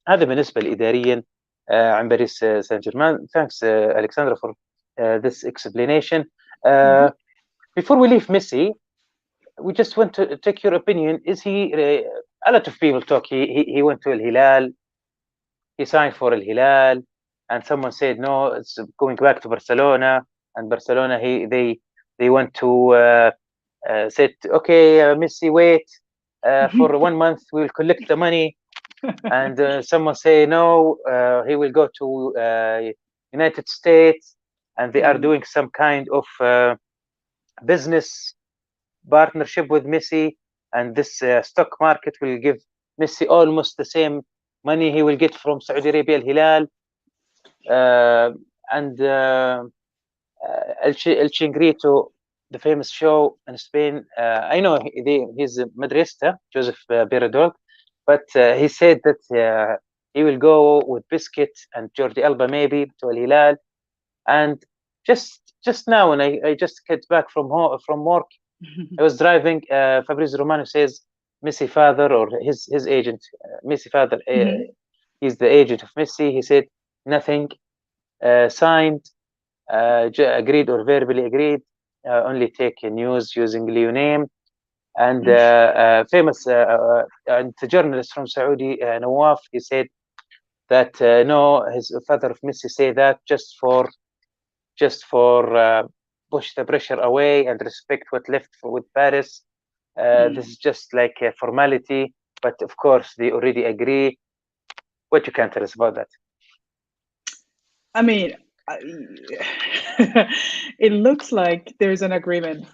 هذا بالنسبة إداريا عن باريس سان جيرمان. Thanks Alexandra for this explanation. Before we leave Messi, we just want to take your opinion. Is he a lot of people talk he went to الهلال, he signed for الهلال, and someone said no, it's going back to Barcelona, and Barcelona they went to said okay Messi wait for 1 month, we will collect the money. And someone say no, he will go to United States, and they are doing some kind of business partnership with Messi, and this stock market will give Messi almost the same money he will get from Saudi Arabia الهلال. And El Chingrito, the famous show in Spain, I know he's a Madrista, Joseph Beradol, but he said that he will go with Biscuit and Jordi Alba maybe to Al Hilal. And just now, when I just get back from work, I was driving. Fabrizio Romano says Messi father or his agent, Messi father, he's the agent of Messi. He said nothing signed, agreed or verbally agreed. Only take news using Leo name. And famous and the journalist from Saudi, Nawaf, he said that no, his father of Messi say that just for push the pressure away and respect what left with Paris. This is just like a formality, but of course they already agree. What you can tell us about that? I mean, it looks like there's an agreement.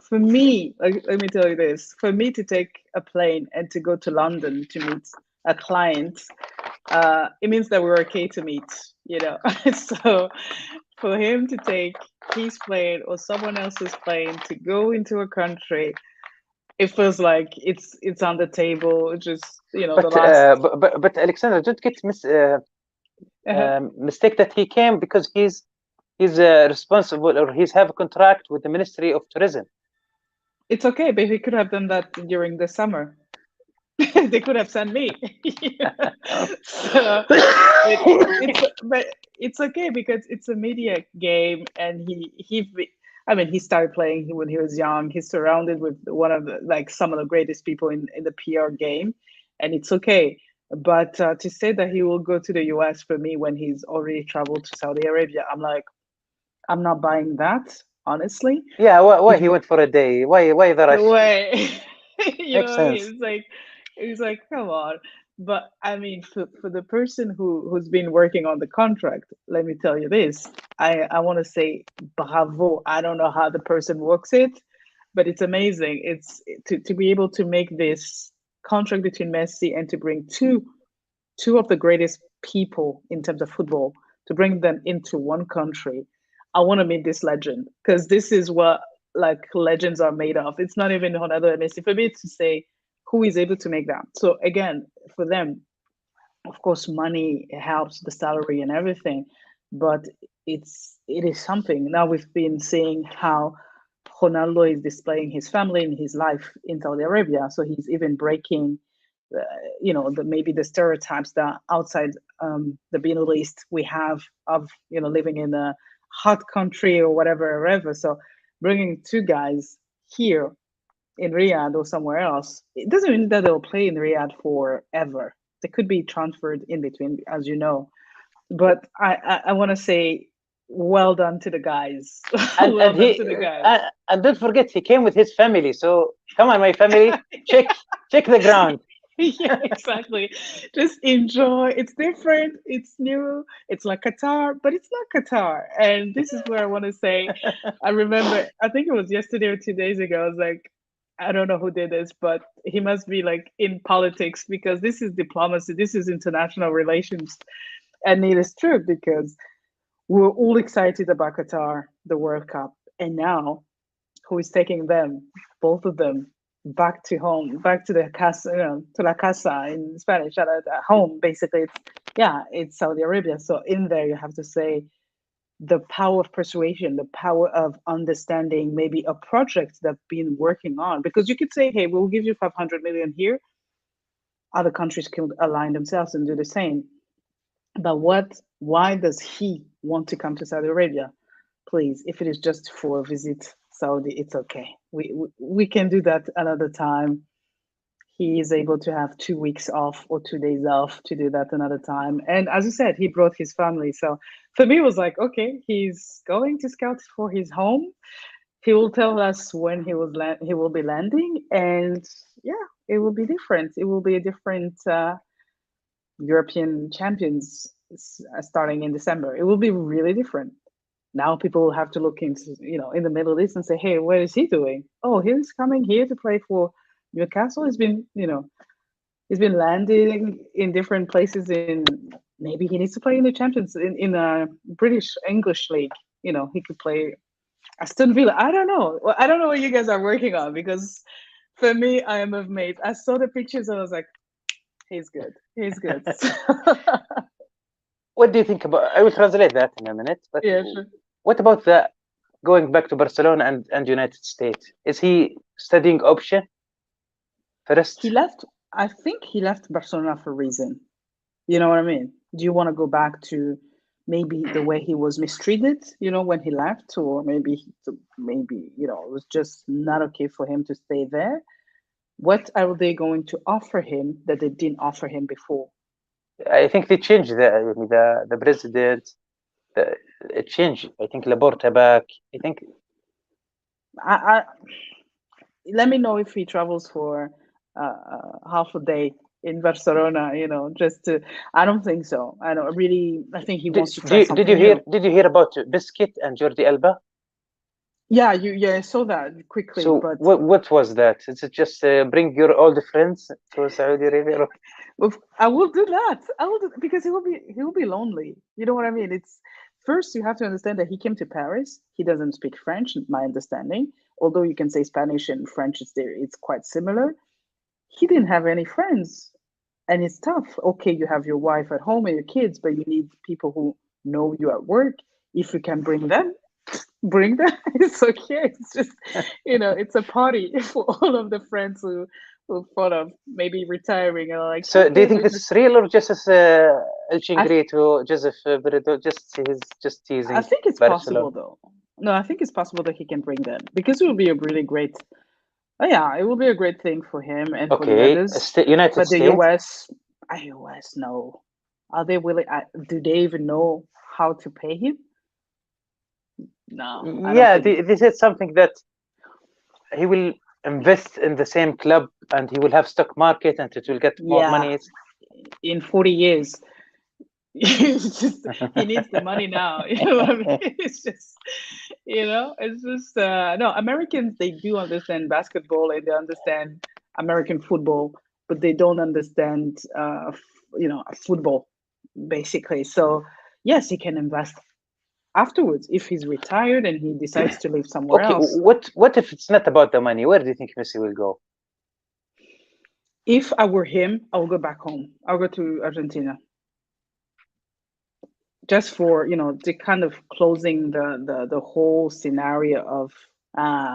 For me, let me tell you this. For me to take a plane and to go to London to meet a client, it means that we're okay to meet, you know. So for him to take his plane or someone else's plane to go into a country, it feels like it's on the table. Just, you know, but Alexander, don't get mistake that he came because he's responsible, or he's have a contract with the Ministry of Tourism. It's okay, but he could have done that during the summer. They could have sent me. So but it's okay because it's a media game, and he started playing when he was young. He's surrounded with one of some of the greatest people in the PR game, and it's okay. But to say that he will go to the US for me when he's already traveled to Saudi Arabia, I'm not buying that, honestly. Yeah, why he went for a day? Why the rush? Way, you Makes know, sense. It's like, come on. But I mean, for the person who's been working on the contract, let me tell you this. I want to say bravo. I don't know how the person works it, but it's amazing. It's to be able to make this contract between Messi and to bring two of the greatest people in terms of football, to bring them into one country. I want to meet this legend, because this is what like legends are made of. It's not even Ronaldo and Messi. For me to say who is able to make that. So again, for them, of course, money helps, the salary and everything, but it is something. Now we've been seeing how Ronaldo is displaying his family and his life in Saudi Arabia. So he's even breaking, maybe the stereotypes that outside the Middle East we have of, living in a hot country or whatever. So bringing two guys here in Riyadh or somewhere else, it doesn't mean that they'll play in Riyadh forever. They could be transferred in between, as you know. But I want to say, well done to the guys. And don't forget, he came with his family. So come on, my family, check the ground. Yeah, exactly. Just enjoy. It's different. It's new. It's like Qatar, but it's not Qatar. And this is where I want to say, I remember, I think it was yesterday or 2 days ago, I was like, I don't know who did this, but he must be like in politics, because this is diplomacy. This is international relations. And it is true, because we're all excited about Qatar, the World Cup. And now who is taking them, both of them, back to home, back to the casa, to la casa in Spanish, at home, basically. It's Saudi Arabia. So in there, you have to say the power of persuasion, the power of understanding maybe a project they've been working on. Because you could say, hey, we'll give you 500 million here. Other countries can align themselves and do the same. But why does he want to come to Saudi Arabia? Please, if it is just for a visit Saudi, it's okay. We can do that another time. He is able to have 2 weeks off or 2 days off to do that another time. And as you said, he brought his family. So for me, it was like, okay, he's going to scout for his home. He will tell us when he will be landing. And yeah, it will be different. It will be a different European champions starting in December. It will be really different. Now people will have to look into, in the Middle East and say, hey, what is he doing? Oh, he's coming here to play for Newcastle. He's been landing in different places. Maybe he needs to play in the Champions, in a British English league. He could play Aston Villa. I don't know. Well, I don't know what you guys are working on, because for me, I am amazed. I saw the pictures and I was like, he's good. He's good. What do you think about? I will translate that in a minute. But yeah, sure. What about going back to Barcelona and United States? Is he studying option first? He left. I think he left Barcelona for a reason. You know what I mean? Do you want to go back to maybe the way he was mistreated, when he left, or maybe it was just not okay for him to stay there? What are they going to offer him that they didn't offer him before? I think they changed the president. It changed. I think Laporta back. I think. Let me know if he travels for half a day in Barcelona. Just to. I don't think so. I think he wants to try something new. Did you hear about Biscuit and Jordi Alba? Yeah, I saw that quickly. So but what was that? Is it just bring your old friends to Saudi Arabia? I will do that. Because he will be lonely. You know what I mean? It's first you have to understand that he came to Paris. He doesn't speak French, my understanding. Although you can say Spanish and French it's quite similar. He didn't have any friends, and it's tough. Okay, you have your wife at home and your kids, but you need people who know you at work. If you can bring them. It's okay. It's just it's a party for all of the friends who thought of maybe retiring and like. So do you think this is real, or just as El Chingri to Joseph Beredo, just teasing? I think it's possible though. No, I think it's possible that he can bring them, because it will be a really great. Oh yeah, it will be a great thing for him and for the others. United but States. The US, no. Are they willing? Do they even know how to pay him? No. Yeah, they said something that he will invest in the same club and he will have stock market and it will get more money. In 40 years. He needs the money now. You know what I mean? It's just, no, Americans, they do understand basketball and they understand American football, but they don't understand, football, basically. So, yes, he can invest afterwards if he's retired and he decides to live somewhere else. What if it's not about the money? Where do you think Messi will go? If I were him, I would go back home. I'll go to Argentina. Just for, the kind of closing the whole scenario of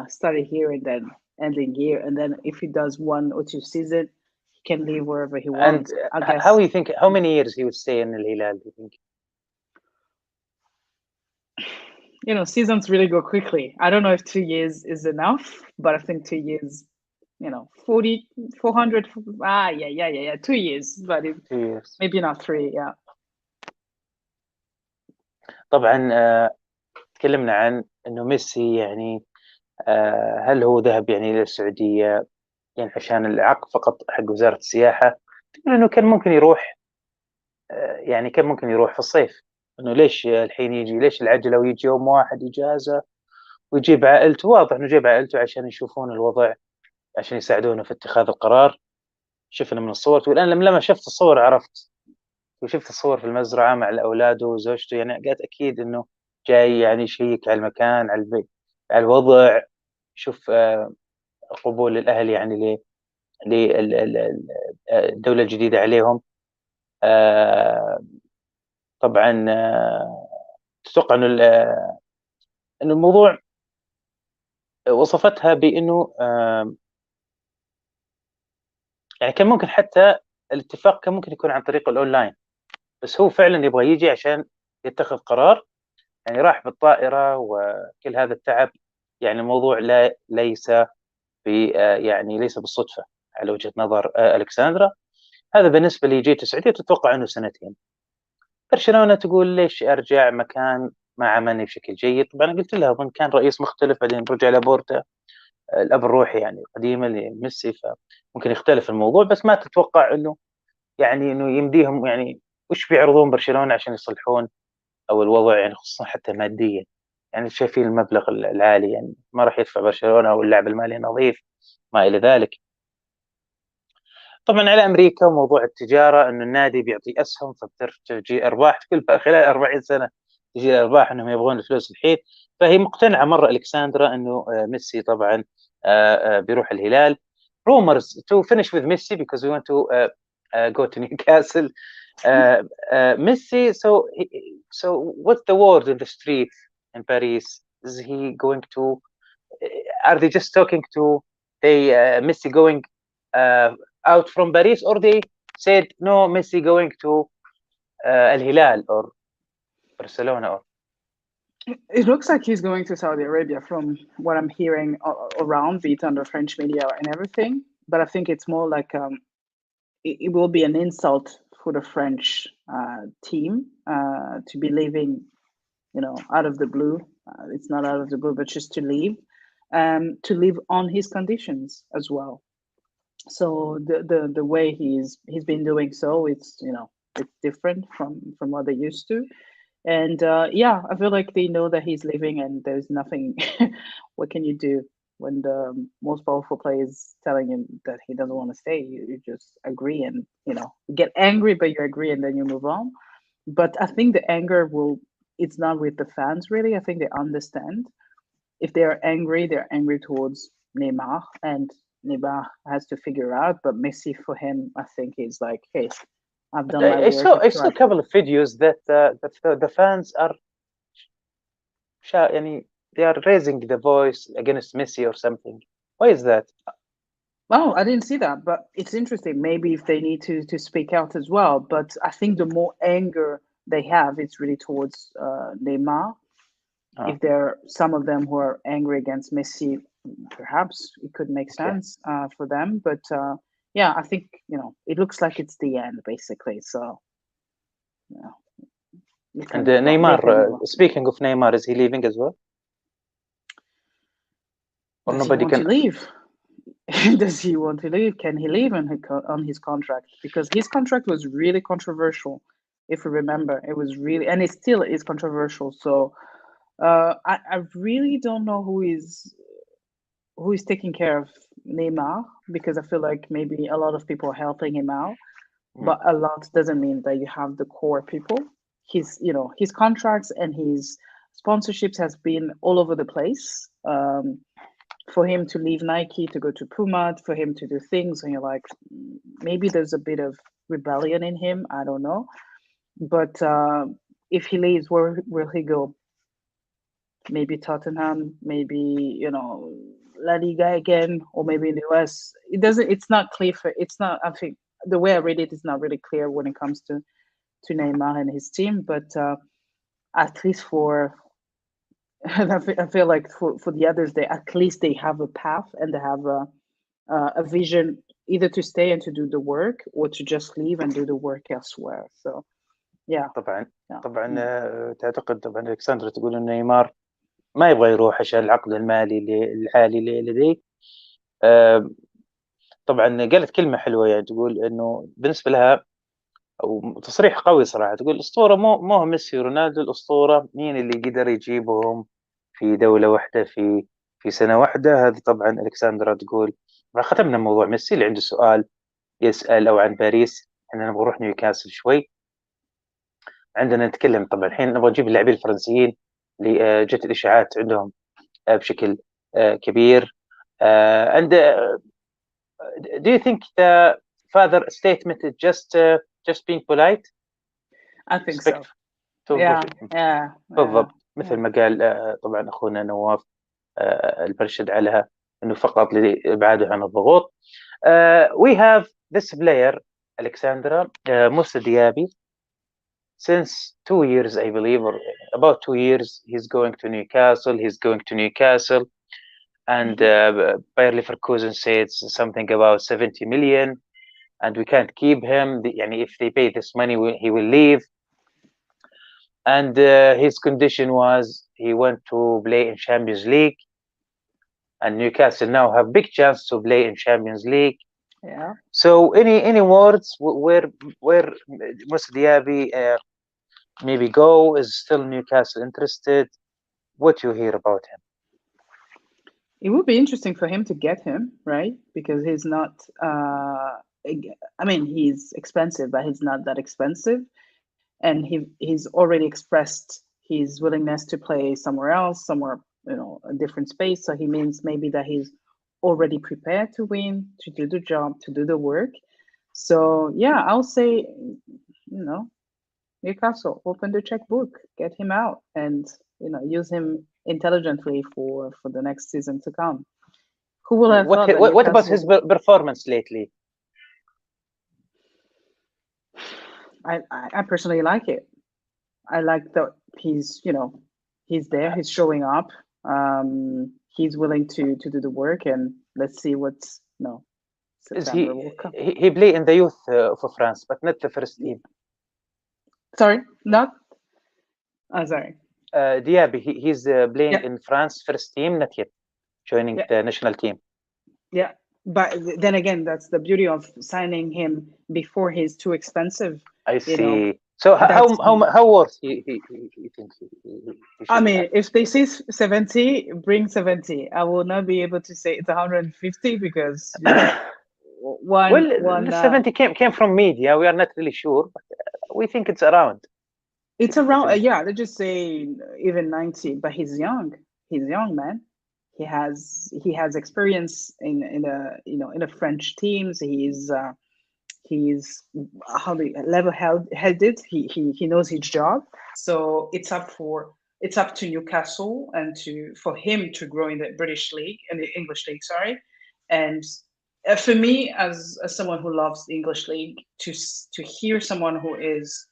started here and then ending here, and then if he does 1 or 2 seasons, he can leave wherever he And wants, I guess. how many years he would stay in الهلال, do you think? Seasons really go quickly. I don't know if 2 years is enough, but I think 2 years, 40, 400. Yeah. 2 years, but 2 years. maybe not 3. Yeah. طبعا تكلمنا عن انه ميسي يعني هل هو ذهب يعني الى السعوديه يعني عشان العقد فقط حق وزاره السياحه؟ تقول انه كان ممكن يروح يعني كان ممكن يروح في الصيف، انه ليش الحين يجي، ليش العجله ويجي يوم واحد اجازه ويجيب عائلته؟ واضح انه جيب عائلته عشان يشوفون الوضع، عشان يساعدونه في اتخاذ القرار. شفنا من الصور، تقول انا لما شفت الصور عرفت، وشفت الصور في المزرعه مع الاولاد وزوجته، يعني قالت اكيد انه جاي يعني يشيك على المكان، على البيت، على الوضع، شوف قبول الاهل يعني للدوله الجديده عليهم. طبعا تتوقع انه الموضوع وصفتها بانه يعني كان ممكن حتى الاتفاق كان ممكن يكون عن طريق الاونلاين، بس هو فعلا يبغى يجي عشان يتخذ قرار، يعني راح بالطائره وكل هذا التعب. يعني الموضوع ليس يعني ليس بالصدفه على وجهه نظر الكساندرا. هذا بالنسبه لي جيت السعوديه، تتوقع انه 2. برشلونه تقول ليش ارجع مكان ما عملني بشكل جيد؟ طبعا قلت لها اظن كان رئيس مختلف، بعدين رجع لابورتا الاب الروحي يعني قديما لميسي، فممكن يختلف الموضوع، بس ما تتوقع انه يعني انه يمديهم يعني وش بيعرضون برشلونه عشان يصلحون او الوضع، يعني خصوصا حتى ماديا، يعني شايفين المبلغ العالي، يعني ما راح يدفع برشلونه او اللاعب المالي نظيف ما الى ذلك. طبعا على امريكا وموضوع التجاره، انه النادي بيعطي اسهم فبتجي ارباح كل خلال 40 سنه، تجي الارباح، انهم يبغون الفلوس الحين. فهي مقتنعه مره الكساندرا انه ميسي طبعا بيروح الهلال. rumors to finish with Messi because we want to go to Newcastle. Messi, so what's the word in the street in Paris? Is he going to are they just talking to Messi going out from Paris, or they said no, Messi going to الهلال or Barcelona? Or it looks like he's going to Saudi Arabia from what I'm hearing around, be it under French media and everything. But I think it's more like it will be an insult for the French team to be leaving, out of the blue. It's not out of the blue, but just to leave on his conditions as well. So the way he's been doing so, it's it's different from what they used to. And yeah, I feel like they know that he's leaving, and there's nothing. What can you do when the most powerful player is telling him that he doesn't want to stay? You just agree, and you get angry, but you agree, and then you move on. But I think the anger it's not with the fans really. I think they understand. If they're angry towards Neymar, and Neymar has to figure out. But Messi, for him, I think is like, hey, I've done my work. I saw a couple of videos that the fans are يعني they are raising the voice against Messi or something. Why is that? Oh, I didn't see that, but it's interesting. Maybe if they need to speak out as well. But I think the more anger they have, it's really towards Neymar. If there are some of them who are angry against Messi, perhaps it could make sense for them. But yeah, I think it looks like it's the end basically. So yeah. And Neymar, speaking of Neymar, is he leaving as well? Or does nobody can leave? Does he want to leave? Can he leave on his contract? Because his contract was really controversial, if you remember. It was really, and it still is controversial. So I really don't know who is taking care of Neymar, because I feel like maybe a lot of people are helping him out, but a lot doesn't mean that you have the core people. His contracts and his sponsorships has been all over the place. for him to leave Nike to go to Puma, for him to do things, and you're like, maybe there's a bit of rebellion in him. I don't know, but if he leaves, where will he go? Maybe Tottenham, maybe La Liga again, or maybe in the US. It's not clear. I think the way I read it is not really clear when it comes to Neymar and his team. But at least for I feel like for the others, at least they have a path and they have a vision, either to stay and to do the work, or to just leave and do the work elsewhere. So yeah. طبعا تعتقد طبعا اليكساندرا تقول ان نيمار ما يبغى يروح عشان العقد المالي العالي اللي لديه. طبعا قالت كلمة حلوة، يعني تقول انه بالنسبة لها، او تصريح قوي صراحة، تقول الاسطورة مو ميسي ورونالدو، الاسطورة مين اللي قدر يجيبهم في دولة واحدة في سنة واحدة. هذه طبعا اليكساندرا تقول. ختمنا موضوع ميسي. اللي عنده سؤال يسأل او عن باريس، احنا نبغى نروح نيوكاسل شوي. عندنا نتكلم طبعا الحين نبغى نجيب اللاعبين الفرنسيين اللي جت الاشاعات عندهم بشكل كبير. and do you think the father statement is just being polite? I think so. بالضبط مثل ما قال طبعا اخونا نواف البرشد عليها، انه فقط لابعاده عن الضغوط. we have this player الكساندرا موسى ديابي. Since 2 years, I believe, or about 2 years, he's going to Newcastle, and Bayer Leverkusen said something about 70 million, and we can't keep him. If they pay this money, he will leave. And his condition was he went to play in Champions League, and Newcastle now have big chance to play in Champions League. Yeah. So any words where Moussa Diaby maybe go? Is still Newcastle interested? What you hear about him? It would be interesting for him to get him, right? Because he's not he's expensive, but he's not that expensive. And he's already expressed his willingness to play somewhere else, a different space. So he means maybe that he's already prepared to win, to do the job, to do the work. So yeah, I'll say, Newcastle, open the checkbook, get him out, and use him intelligently for the next season to come. Who will have thought that what about his performance lately? I personally like it. I like that he's there, he's showing up, he's willing to do the work, and let's see what's September will come. He played in the youth for France, but not the first team. Sorry, not? Sorry. Diaby, he's playing in France first team, not yet joining the national team. Yeah, but then again, that's the beauty of signing him before he's too expensive. I see. So how worth he thinks he if they say 70, bring 70. I will not be able to say it's 150 because the 70 came from media. We are not really sure, but we think it's around. It's around, they just say even 90, but he's young. He's young, man. He has experience in a French teams. He's level-headed. He knows his job. So it's up to Newcastle and for him to grow in the British League and the English League, sorry. And for me, as someone who loves the English League, to hear someone who is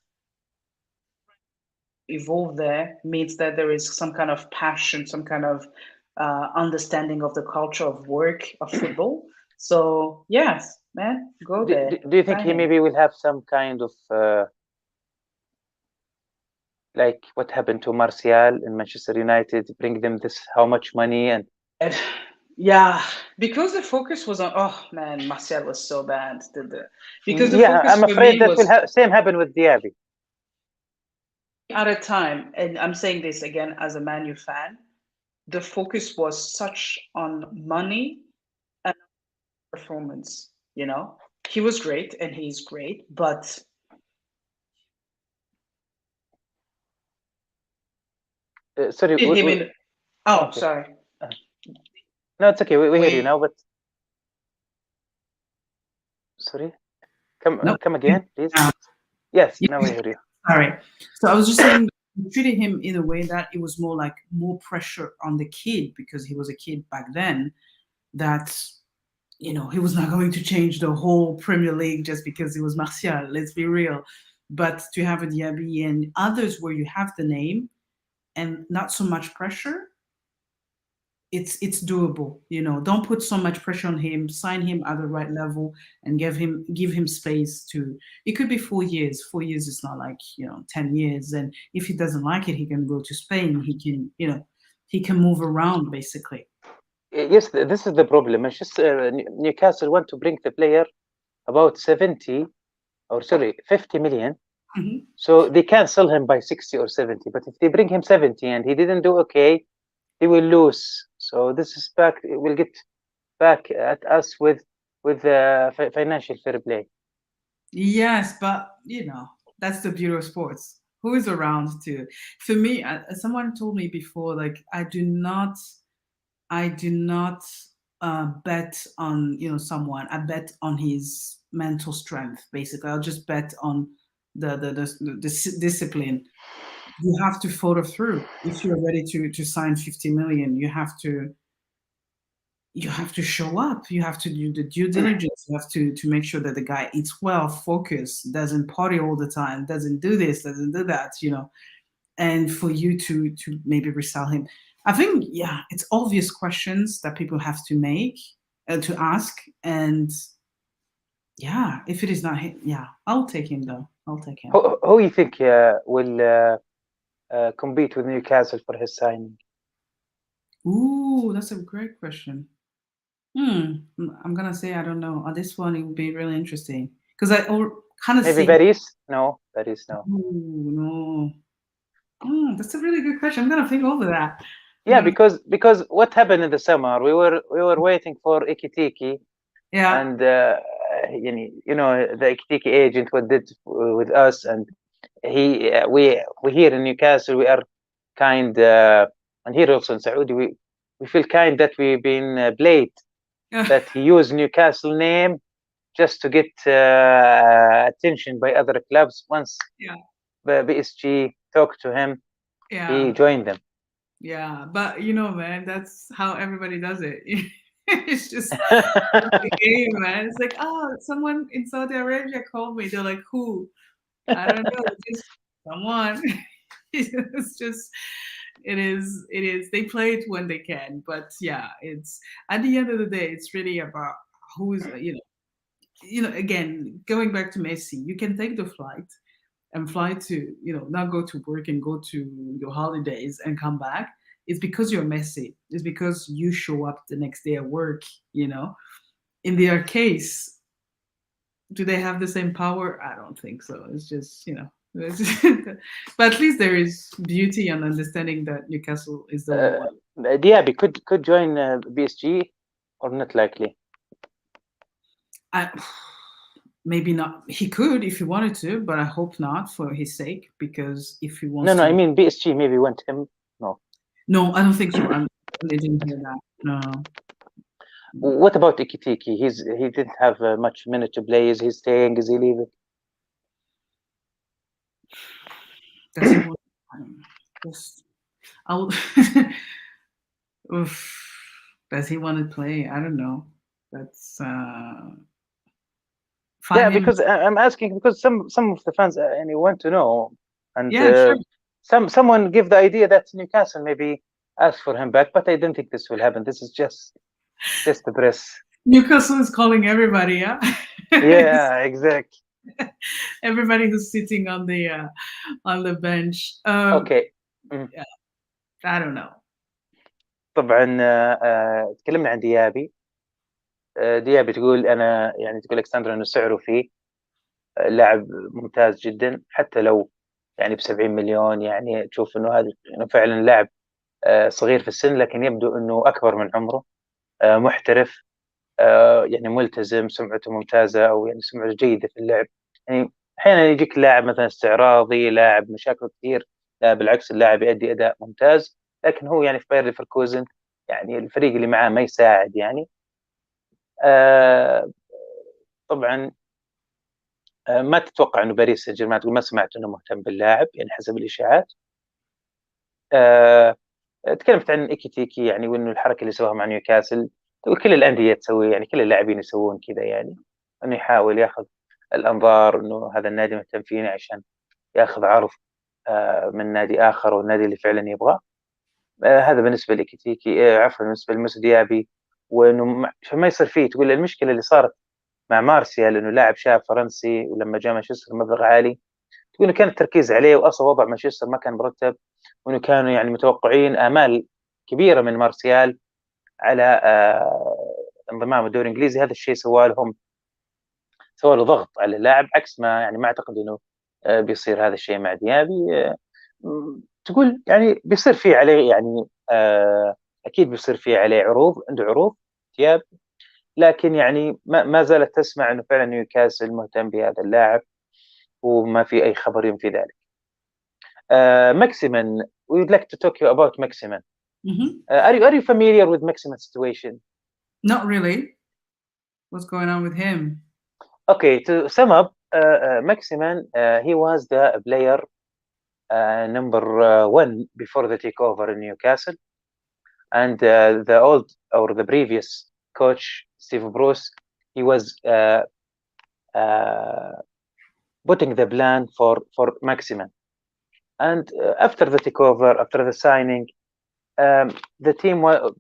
evolved there means that there is some kind of passion, some kind of understanding of the culture of work of football. So yes, man, go there. Do you think he maybe will have some kind of like what happened to Martial in Manchester United, bring them how much money and yeah, because the focus was on Martial was so bad. Because I'm afraid that will same happen with Diaby. At a time, and I'm saying this again as a Man U fan, the focus was such on money and performance. He was great and he's great, but sorry. sorry. No, it's okay. We hear you now, but sorry. Come again, please. Yes, now we hear you. Sorry. So I was just saying, we treated him in a way that it was more pressure on the kid, because he was a kid back then, that, you know, he was not going to change the whole Premier League just because he was Martial. Let's be real. But to have a Diaby and others where you have the name and not so much pressure, it's doable. You know, don't put so much pressure on him. Sign him at the right level and give him space to. It could be 4 years. 4 years is not like, you know, 10 years. And if he doesn't like it, he can go to Spain. He can, you know, he can move around basically. Yes, this is the problem. It's just Newcastle want to bring the player about 50 million. Mm-hmm. So they can sell him by 60 or 70. But if they bring him 70 and he didn't do okay, he will lose. So this is back. It will get back at us with financial fair play. Yes, but you know, that's the beauty of sports. Who is around to? For me, someone told me before, like, I do not bet on, you know, someone. I bet on his mental strength. Basically, I'll just bet on the discipline. You have to follow through. If you're ready to sign 50 million, you have to show up. You have to do the due diligence. You have to make sure that the guy eats well, focus, doesn't party all the time, doesn't do this, doesn't do that, you know. And for you to maybe resell him, I think, yeah, it's obvious questions that people have to make, to ask. And yeah, if it is not him, yeah, I'll take him though. I'll take him. Who you think will compete with Newcastle for his signing? Ooh, that's a great question. I'm gonna say I don't know. On this one, it would be really interesting because I kind of maybe Paris. No, Paris. No. Ooh, no. That's a really good question. I'm gonna think over that. Yeah, because what happened in the summer, we were waiting for Ekitike. Yeah. And you know, the Ekitike agent what did with us, and we here in Newcastle we are kind, and here also in Saudi we feel kind that we've been played. That he used Newcastle name just to get attention by other clubs. Once PSG talked to him, he joined them. Yeah, but you know, man, that's how everybody does it. It's just the game, man. It's like, oh, someone in Saudi Arabia called me. They're like, who? I don't know, just someone. It's just, it is. They play it when they can, but yeah, it's at the end of the day, it's really about who's, you know. Again, going back to Messi, you can take the flight and fly to, you know, not go to work and go to your holidays and come back. It's because you're Messi. It's because you show up the next day at work, you know. In their case, do they have the same power? I don't think so. It's just, you know. But at least there is beauty and understanding that Newcastle is the one. Diaby could join PSG, or not likely? Maybe not. He could if he wanted to, but I hope not for his sake, because if he wants No, I mean PSG maybe want him. No, I don't think so. I didn't hear that. No. What about Ekitike? He didn't have much minute to play. Is he staying? Is he leaving? Does he want? Does he want to play? I don't know. That's yeah, because I'm asking because some of the fans want to know, and sure. Someone give the idea that Newcastle maybe ask for him back, but I don't think this will happen. This is just the press. Newcastle is calling everybody, yeah. Yeah, exactly. Everybody who's sitting on the bench. Okay. Yeah. I don't know. طبعا تكلمنا عن ديابي. ديابي تقول انا يعني تقول اليكساندرا انه سعره فيه لاعب ممتاز جدا، حتى لو يعني ب70 مليون، يعني تشوف انه هذا انه فعلا لاعب صغير في السن، لكن يبدو انه اكبر من عمره، محترف، يعني ملتزم، سمعته ممتازه، او يعني سمعته جيده في اللعب. يعني احيانا يجيك لاعب مثلا استعراضي، لاعب مشاكله كثير، لا بالعكس اللاعب يؤدي اداء ممتاز، لكن هو يعني في باير ليفركوزن يعني الفريق اللي معاه ما يساعد يعني. طبعا ما تتوقع انه باريس سان جيرمان، تقول ما سمعت انه مهتم باللاعب يعني حسب الاشاعات. تكلمت عن ايكيتيكي يعني، وانه الحركه اللي سواها مع نيوكاسل، تقول كل الانديه تسوي يعني، كل اللاعبين يسوون كذا يعني، انه يحاول ياخذ الانظار انه هذا النادي مهتم فيني عشان ياخذ عرض من نادي اخر والنادي اللي فعلا يبغاه. هذا بالنسبه لايكيتيكي. عفوا بالنسبه لموسى ديابي، وانه عشان ما يصير فيه، تقول المشكله اللي صارت مع مارسيال لانه لاعب شاب فرنسي ولما جاء مانشستر مبلغ عالي، تقول كان التركيز عليه، واصلا وضع مانشستر ما كان مرتب، وانه كانوا يعني متوقعين امال كبيره من مارسيال على انضمام الدوري الانجليزي. هذا الشيء سوى له ضغط على اللاعب، عكس ما يعني ما اعتقد انه بيصير هذا الشيء مع ديابي. تقول يعني بيصير فيه عليه يعني اكيد بيصير فيه عليه عروض، عنده عروض دياب، لكن يعني ما زالت تسمع انه فعلا نيوكاسل مهتم بهذا اللاعب، وما في اي خبر ينفي ذلك. ماكسيمين, we would like to talk you about Maximin. Are you familiar with Maximin's situation? Not really. What's going on with him? Okay, to sum up, Maximin, he was the player number 1 before the takeover in Newcastle, and the old or the previous coach Steve Bruce, he was putting the plan for Maximin. And after the takeover, after the signing, the team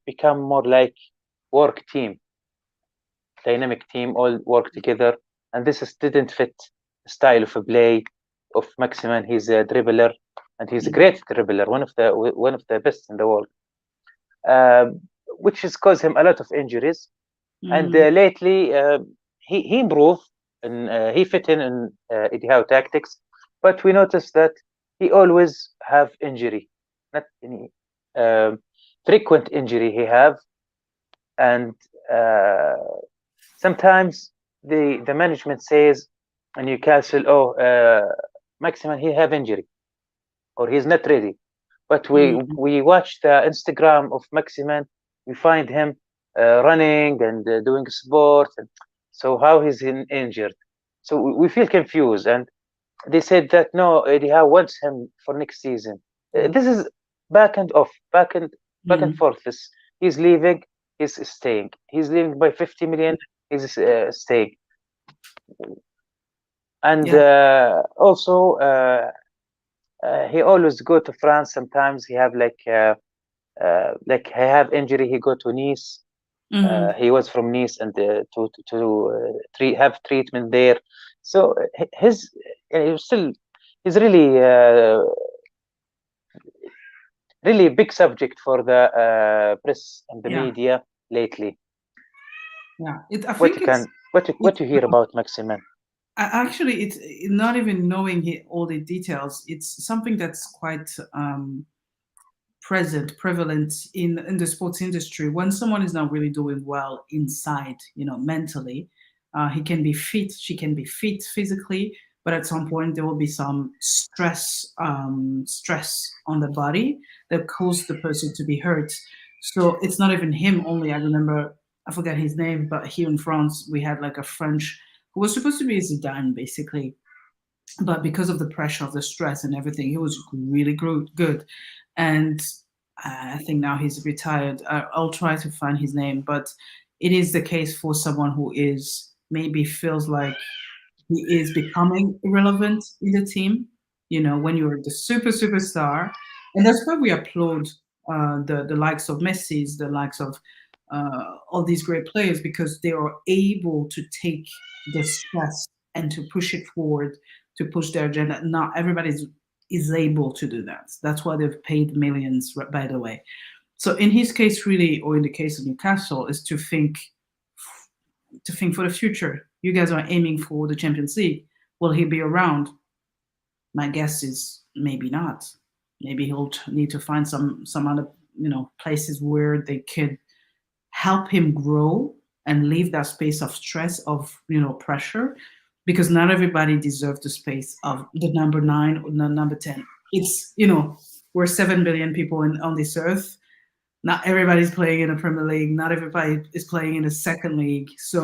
become more like work team, dynamic team, all work together, and this didn't fit the style of play of Maximin. He's a dribbler, and he's a great dribbler, one of the best in the world, which has caused him a lot of injuries. And lately, he improved, and he fit in Eddie Howe tactics, but we noticed that he always have injury, not any frequent injury he have, and sometimes the management says in Newcastle, Maximin, he have injury or he's not ready, but we watch the Instagram of Maximin, we find him running and doing sport, and so how he's injured? So we feel confused, and they said that no, Eddie Howe wants him for next season. This is back and forth. He's leaving, he's staying. He's leaving by 50 million, he's staying. And also he always go to France. Sometimes he have like he have injury, he go to Nice. He was from Nice, and to have treatment there. So he's really really big subject for the press and the media lately. Yeah, what you hear about Maximin? Actually, it's not even knowing all the details. It's something that's quite prevalent in the sports industry. When someone is not really doing well inside, mentally, he can be fit, she can be fit physically, but at some point there will be some stress on the body that causes the person to be hurt. So it's not even him only. I remember, I forget his name, but here in France we had like a French who was supposed to be Zidane basically, but because of the pressure of the stress and everything, he was really good. And I think now he's retired. I'll try to find his name, but it is the case for someone who is maybe feels like he is becoming irrelevant in the team. When you're the superstar, and that's why we applaud the likes of Messi, the likes of all these great players, because they are able to take the stress and to push it forward, to push their agenda. Not everybody is able to do that. That's why they've paid millions, by the way. So in his case, really, or in the case of Newcastle, is to think for the future. You guys are aiming for the Champions League. Will he be around? My guess is maybe not. Maybe he'll need to find some other places where they could help him grow and leave that space of stress, of pressure, because not everybody deserves the space of the number 9 or the number 10. It's we're 7 billion people on this earth. not everybody's playing in the Premier League. Not everybody is playing in the second league. So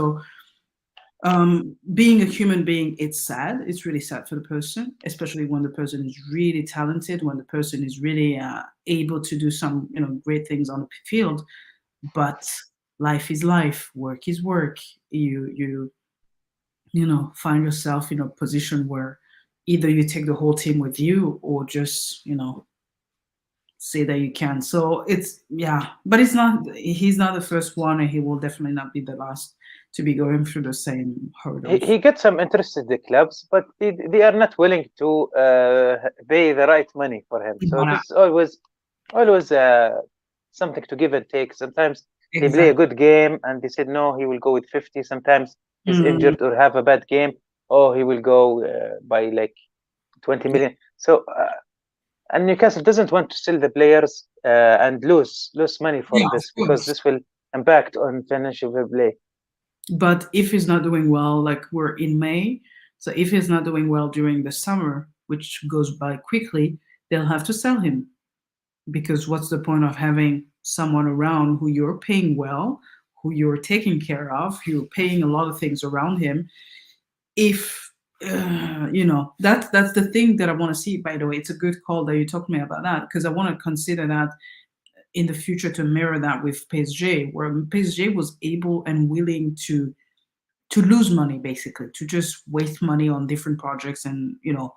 being a human being, it's sad. It's really sad for the person, especially when the person is really talented, when the person is really able to do some, great things on the field. But life is life. Work is work. You find yourself in a position where either you take the whole team with you or just, say that you can. So it's, but he's not the first one, and he will definitely not be the last to be going through the same hurdles. He gets some interested clubs, but they are not willing to pay the right money for him. So this is always something to give and take. Sometimes they play a good game and they said, no, he will go with 50. Sometimes he's injured or have a bad game. Oh, he will go by like 20 million. So, and Newcastle doesn't want to sell the players and lose money for this, because this will impact on financial fair play. But if he's not doing well, like we're in May, so if he's not doing well during the summer, which goes by quickly, they'll have to sell him. Because what's the point of having someone around who you're paying well, who you're taking care of, you're paying a lot of things around him, if that's the thing that I want to see. By the way, it's a good call that you talked to me about that, because I want to consider that in the future to mirror that with PSG, where PSG was able and willing to lose money, basically, to just waste money on different projects and, you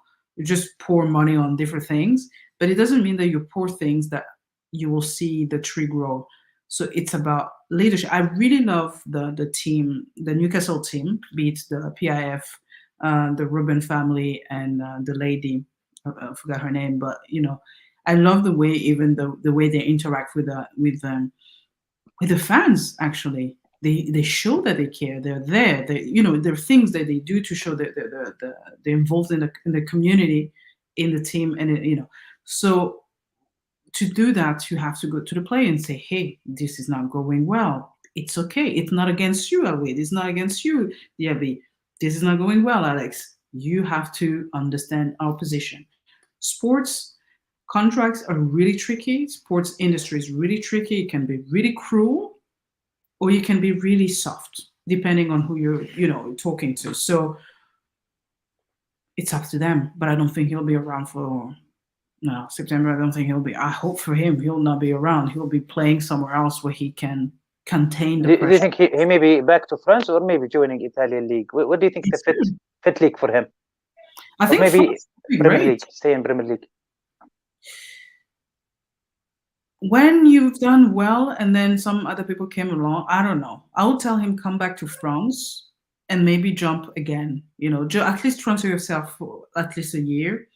just pour money on different things. But it doesn't mean that you pour things that you will see the tree grow. So it's about leadership. I really love the team, the Newcastle team, be it the PIF, the Rubin family, and the lady, I forgot her name, but I love the way, even the way they interact with the fans. Actually, they show that they care. They're there. There are things that they do to show that they're involved in the community, in the team, and so to do that, you have to go to the player and say, hey, this is not going well. It's okay. It's not against you, Louis. It's not against you, Diaby. This is not going well, Alex. You have to understand our position. Sports contracts are really tricky. Sports industry is really tricky. It can be really cruel, or you can be really soft, depending on who you're talking to. So it's up to them. But I don't think he'll be around for September. I don't think he'll be. I hope for him he'll not be around. He'll be playing somewhere else where he can contain the pressure. Do you think he may be back to France, or maybe joining Italian league? What do you think the fit league for him? I think maybe Premier great. League, stay in Premier League. When you've done well and then some other people came along, I don't know. I would tell him come back to France and maybe jump again. At least transfer yourself for at least a year.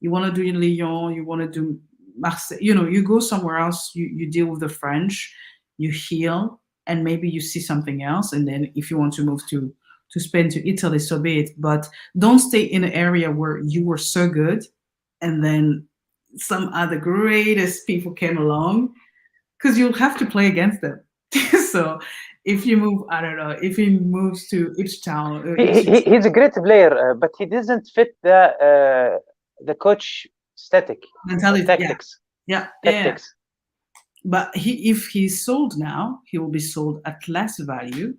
You want to do Lyon, you want to do Marseille, you go somewhere else, you deal with the French, you heal, and maybe you see something else. And then if you want to move to Spain, to Italy, so be it. But don't stay in an area where you were so good and then some other greatest people came along, because you'll have to play against them. So if you move, I don't know, if he moves to each town. He's a great player, but he doesn't fit the coach static mentality, tactics. Tactics. But if he's sold now, he will be sold at less value.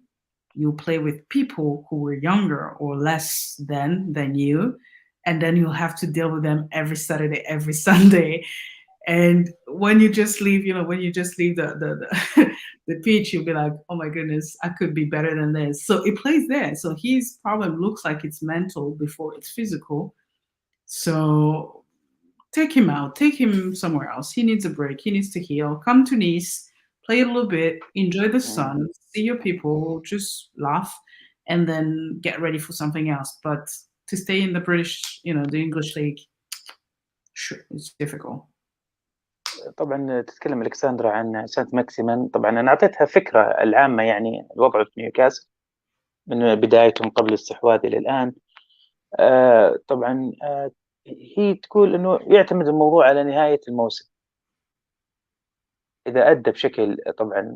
You'll play with people who were younger or less than you, and then you'll have to deal with them every Saturday, every Sunday. And when you just leave, the pitch, you'll be like, oh my goodness, I could be better than this. So it plays there. So his problem looks like it's mental before it's physical. So take him out, take him somewhere else. He needs a break. He needs to heal. Come to Nice, play a little bit, enjoy the sun, see your people, just laugh, and then get ready for something else. But to stay in the British, the English league, sure, it's difficult. طبعا تتكلم اليكساندرا عن سانت ماكسيمين. طبعا انا اعطيتها فكره العامه، يعني الوضع في نيوكاسل من بدايتهم قبل الاستحواذ الى الان. طبعا هي تقول انه يعتمد الموضوع على نهايه الموسم. اذا ادى بشكل طبعا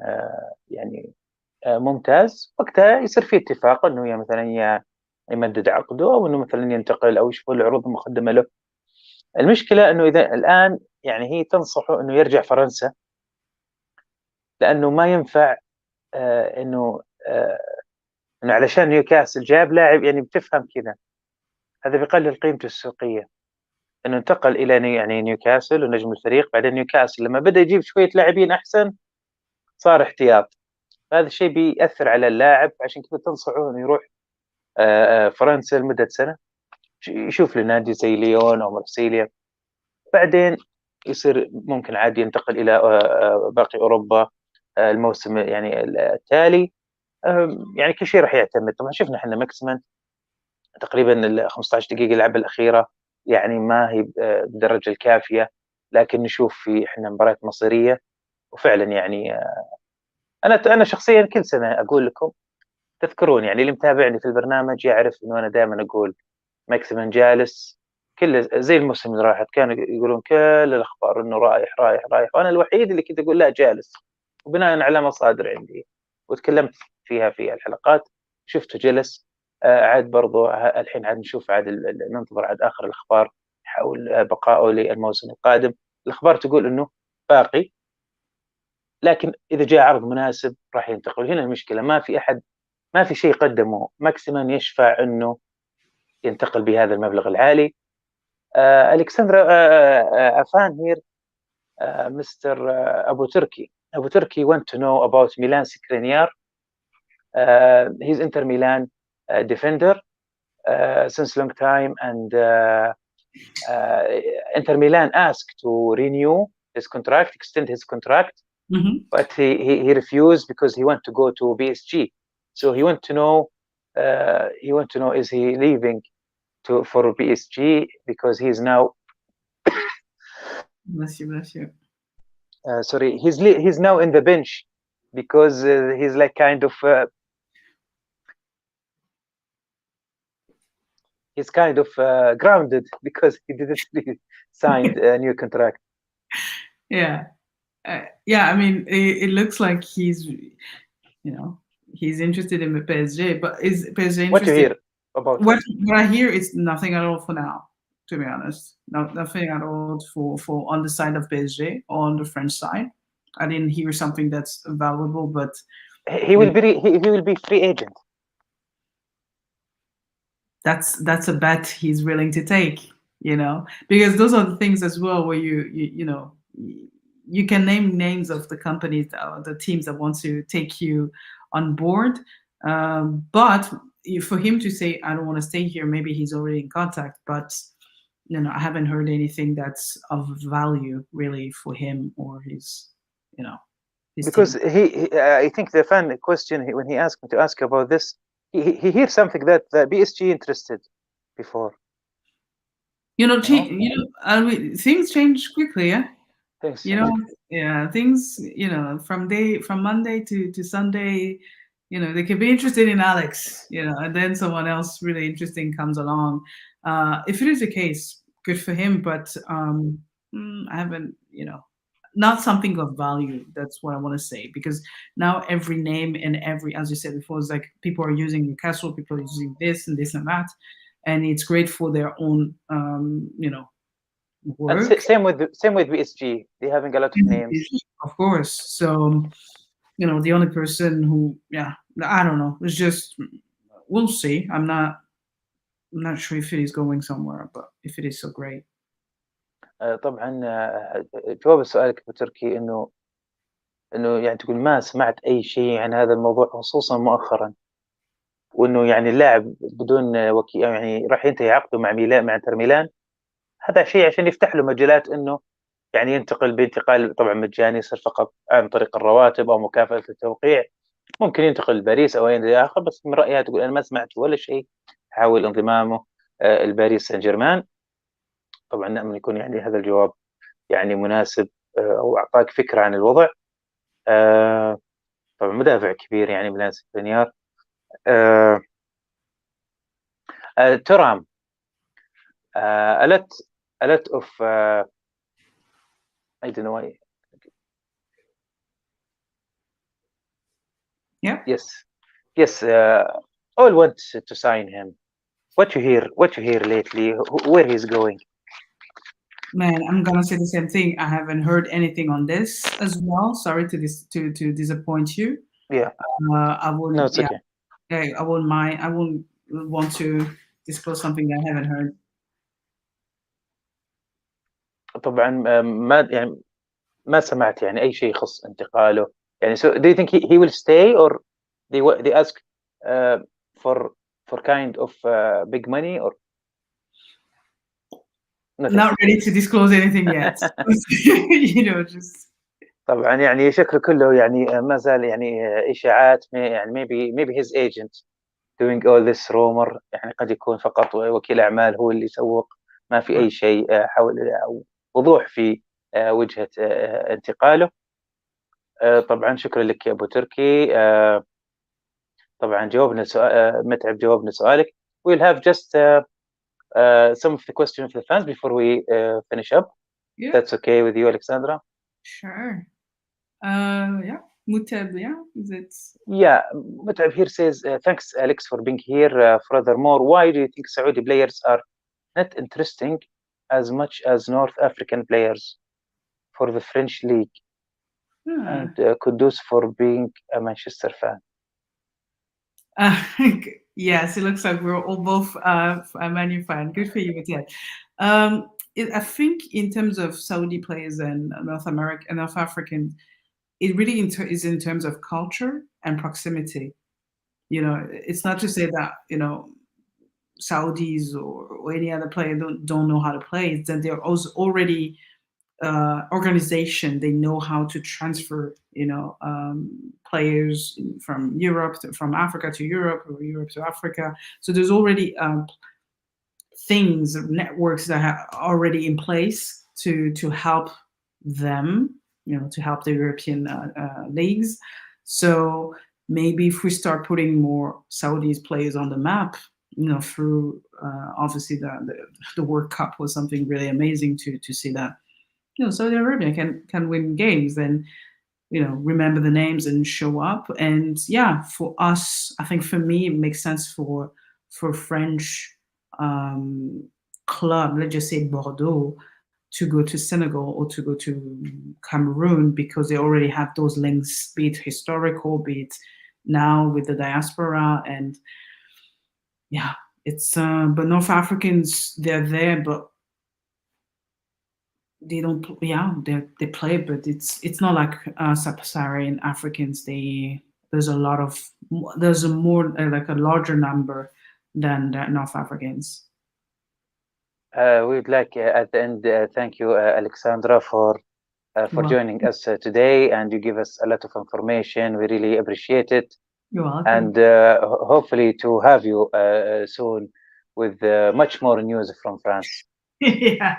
يعني ممتاز، وقتها يصير في اتفاق انه مثلا يمدد عقده، او انه مثلا ينتقل، او يشوفوا العروض المقدمه له. المشكله انه اذا الان يعني هي تنصحه انه يرجع فرنسا لأنه ما ينفع إنه علشان نيوكاسل جاب لاعب، يعني بتفهم كذا، هذا بيقلل قيمته السوقية. إنه انتقل إلى يعني نيوكاسل ونجم الفريق، بعدين نيوكاسل لما بدأ يجيب شوية لاعبين أحسن صار احتياط. هذا الشيء بيأثر على اللاعب، عشان كذا تنصحه إنه يروح فرنسا لمدة سنة، يشوف لنادي زي ليون أو مارسيليا، بعدين يصير ممكن عادي ينتقل إلى باقي أوروبا الموسم يعني التالي. يعني كل شيء راح يعتمد. طبعا شفنا احنا ماكسيمين تقريبا ال 15 دقيقة اللعبة الأخيرة يعني ما هي بالدرجة الكافية، لكن نشوف في احنا مباريات مصيرية، وفعلا يعني أنا شخصيا كل سنة أقول لكم، تذكرون يعني اللي متابعني في البرنامج يعرف إنه أنا دائما أقول ماكسيمين جالس كل زي الموسم اللي راحت، كانوا يقولون كل الأخبار إنه رايح رايح رايح، وأنا الوحيد اللي كنت أقول لا جالس، وبناء على مصادر عندي وتكلمت فيها في الحلقات شفته جلس. عاد برضو الحين عاد نشوف، عاد ننتظر عاد آخر الأخبار حول بقائه للموسم القادم. الأخبار تقول إنه باقي، لكن إذا جاء عرض مناسب راح ينتقل. هنا المشكلة ما في شيء قدمه ماكسيمين يشفع إنه ينتقل بهذا المبلغ العالي. اليكساندرا أفان هير مستر أبو تركي want to know about Milan Skriniar. He's Inter Milan defender since long time, and Inter Milan asked to renew his contract, extend his contract, but he refused because he want to go to PSG. So he want to know is he leaving for PSG because he is now Bless you. Sorry, he's now in the bench because he's like kind of grounded because he didn't sign a new contract. Yeah. I mean, it looks like he's interested in the PSG, but is PSG interested? What you hear about what I hear is nothing at all for now, to be honest. Nothing at all for on the side of PSG or on the French side. I didn't hear something that's valuable, but he will be free agent. That's a bet he's willing to take, because those are the things as well where you can name names of the companies, the teams that want to take you on board, but for him to say I don't want to stay here, maybe he's already in contact, but I haven't heard anything that's of value really for him or his because team. he I think the fan question when he asked me to ask about this, he hears something that the PSG interested before. Things change quickly, yeah. Things things from Monday to Sunday, they could be interested in Alex, and then someone else really interesting comes along. If it is the case, good for him, but I haven't, not something of value. That's what I want to say, because now every name and every, as you said before, it's like people are using Newcastle, people are using this and this and that, and it's great for their own, work. And same with PSG. They're having a lot of names. Of course. So, the only person who, I don't know. It's just, we'll see. I'm not sure if it is going somewhere, but if it is, so great. طبعا جواب سؤالك أبو تركي إنه يعني تقول ما سمعت أي شيء عن هذا الموضوع خصوصا مؤخرا، وإنه يعني اللاعب بدون وكيل يعني راح ينتهي عقده مع انتر ميلان. هذا شيء عشان يفتح له مجالات إنه يعني ينتقل بانتقال طبعا مجاني، يصير فقط عن طريق الرواتب أو مكافأة التوقيع. ممكن ينتقل لباريس أو أي نادي آخر، بس من رأيها تقول أنا ما سمعت ولا شيء حاول انضمامه الباريس سان جيرمان. طبعا نأمل يكون يعني هذا الجواب يعني مناسب أو أعطاك فكرة عن الوضع. طبعا مدافع كبير يعني ميلان سكرينيار. ترام a lot of I don't know why. Yeah. Yes. All want to sign him. What you hear lately? Where he's going? Man, I'm gonna say the same thing. I haven't heard anything on this as well. Sorry to disappoint you. Yeah. I No, wouldn't. it's okay. Yeah, I wouldn't mind. I wouldn't want to disclose something that I haven't heard. طبعا ما سمعت يعني أي شيء يخص انتقاله يعني. So do you think he will stay, or they ask for kind of big money, or nothing? Not ready to disclose anything yet. Just. طبعا يعني شكله كله يعني ما زال يعني إشاعات، يعني maybe his agent doing all this rumor، يعني قد يكون فقط وكيل أعمال هو اللي يسوق، ما في أي شيء حول أو وضوح في وجهة انتقاله. طبعا شكرا لك يا أبو تركي. طبعا جاوبنا متعب جاوبنا سؤالك. We'll have just some of the questions of the fans before we finish up. Yeah. That's okay with you, Alexandra? Sure. Yeah. Mutab, yeah. Is it? Yeah. Mutab here says, thanks, Alex, for being here. Furthermore, why do you think Saudi players are not interesting as much as North African players for the French league? And kudos for being a Manchester fan. Yes, it looks like we're all both a Man U fan. Good for you, but yeah. I think in terms of Saudi players and North African, it really is in terms of culture and proximity. It's not to say that Saudis or any other player don't know how to play. It's that they're also already organization. They know how to transfer players from Europe from Africa to Europe, or Europe to Africa. So there's already things, networks that are already in place to help them, to help the European leagues. So maybe if we start putting more Saudis players on the map, through obviously the World Cup was something really amazing to see that Saudi Arabia can win games and remember the names and show up. And yeah, for us, I think for me it makes sense for French club, let's just say Bordeaux, to go to Senegal or to go to Cameroon, because they already have those links, be it historical, be it now with the diaspora. And yeah, it's but North Africans, they're there, but they don't. Yeah, they play, but it's not like sub-Saharan Africans. There's a more like a larger number than North Africans. We'd like at the end thank you, Alexandra, for joining us today, and you give us a lot of information. We really appreciate it. You're welcome. And hopefully to have you soon with much more news from France. Yeah,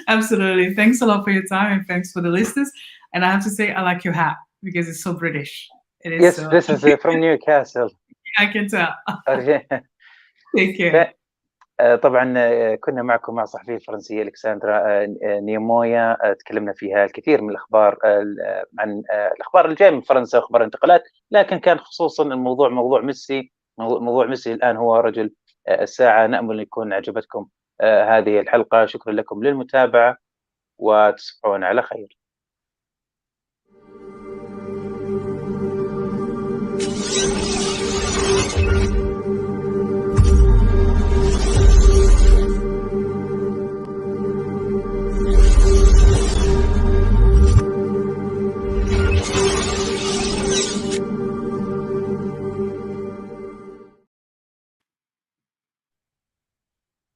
absolutely. Thanks a lot for your time, and thanks for the listeners. And I have to say, I like your hat because it's so British. It is. Yes, this is from Newcastle. I can tell. Take care. طبعا كنا معكم مع الصحفية الفرنسية اليكساندرا نيمويا. تكلمنا فيها الكثير من الأخبار عن الأخبار اللي جاية من فرنسا وأخبار انتقالات، لكن كان خصوصا الموضوع موضوع ميسي الآن هو رجل الساعة. نأمل أن يكون عجبتكم هذه الحلقة. شكرا لكم للمتابعة وتصبحون على خير.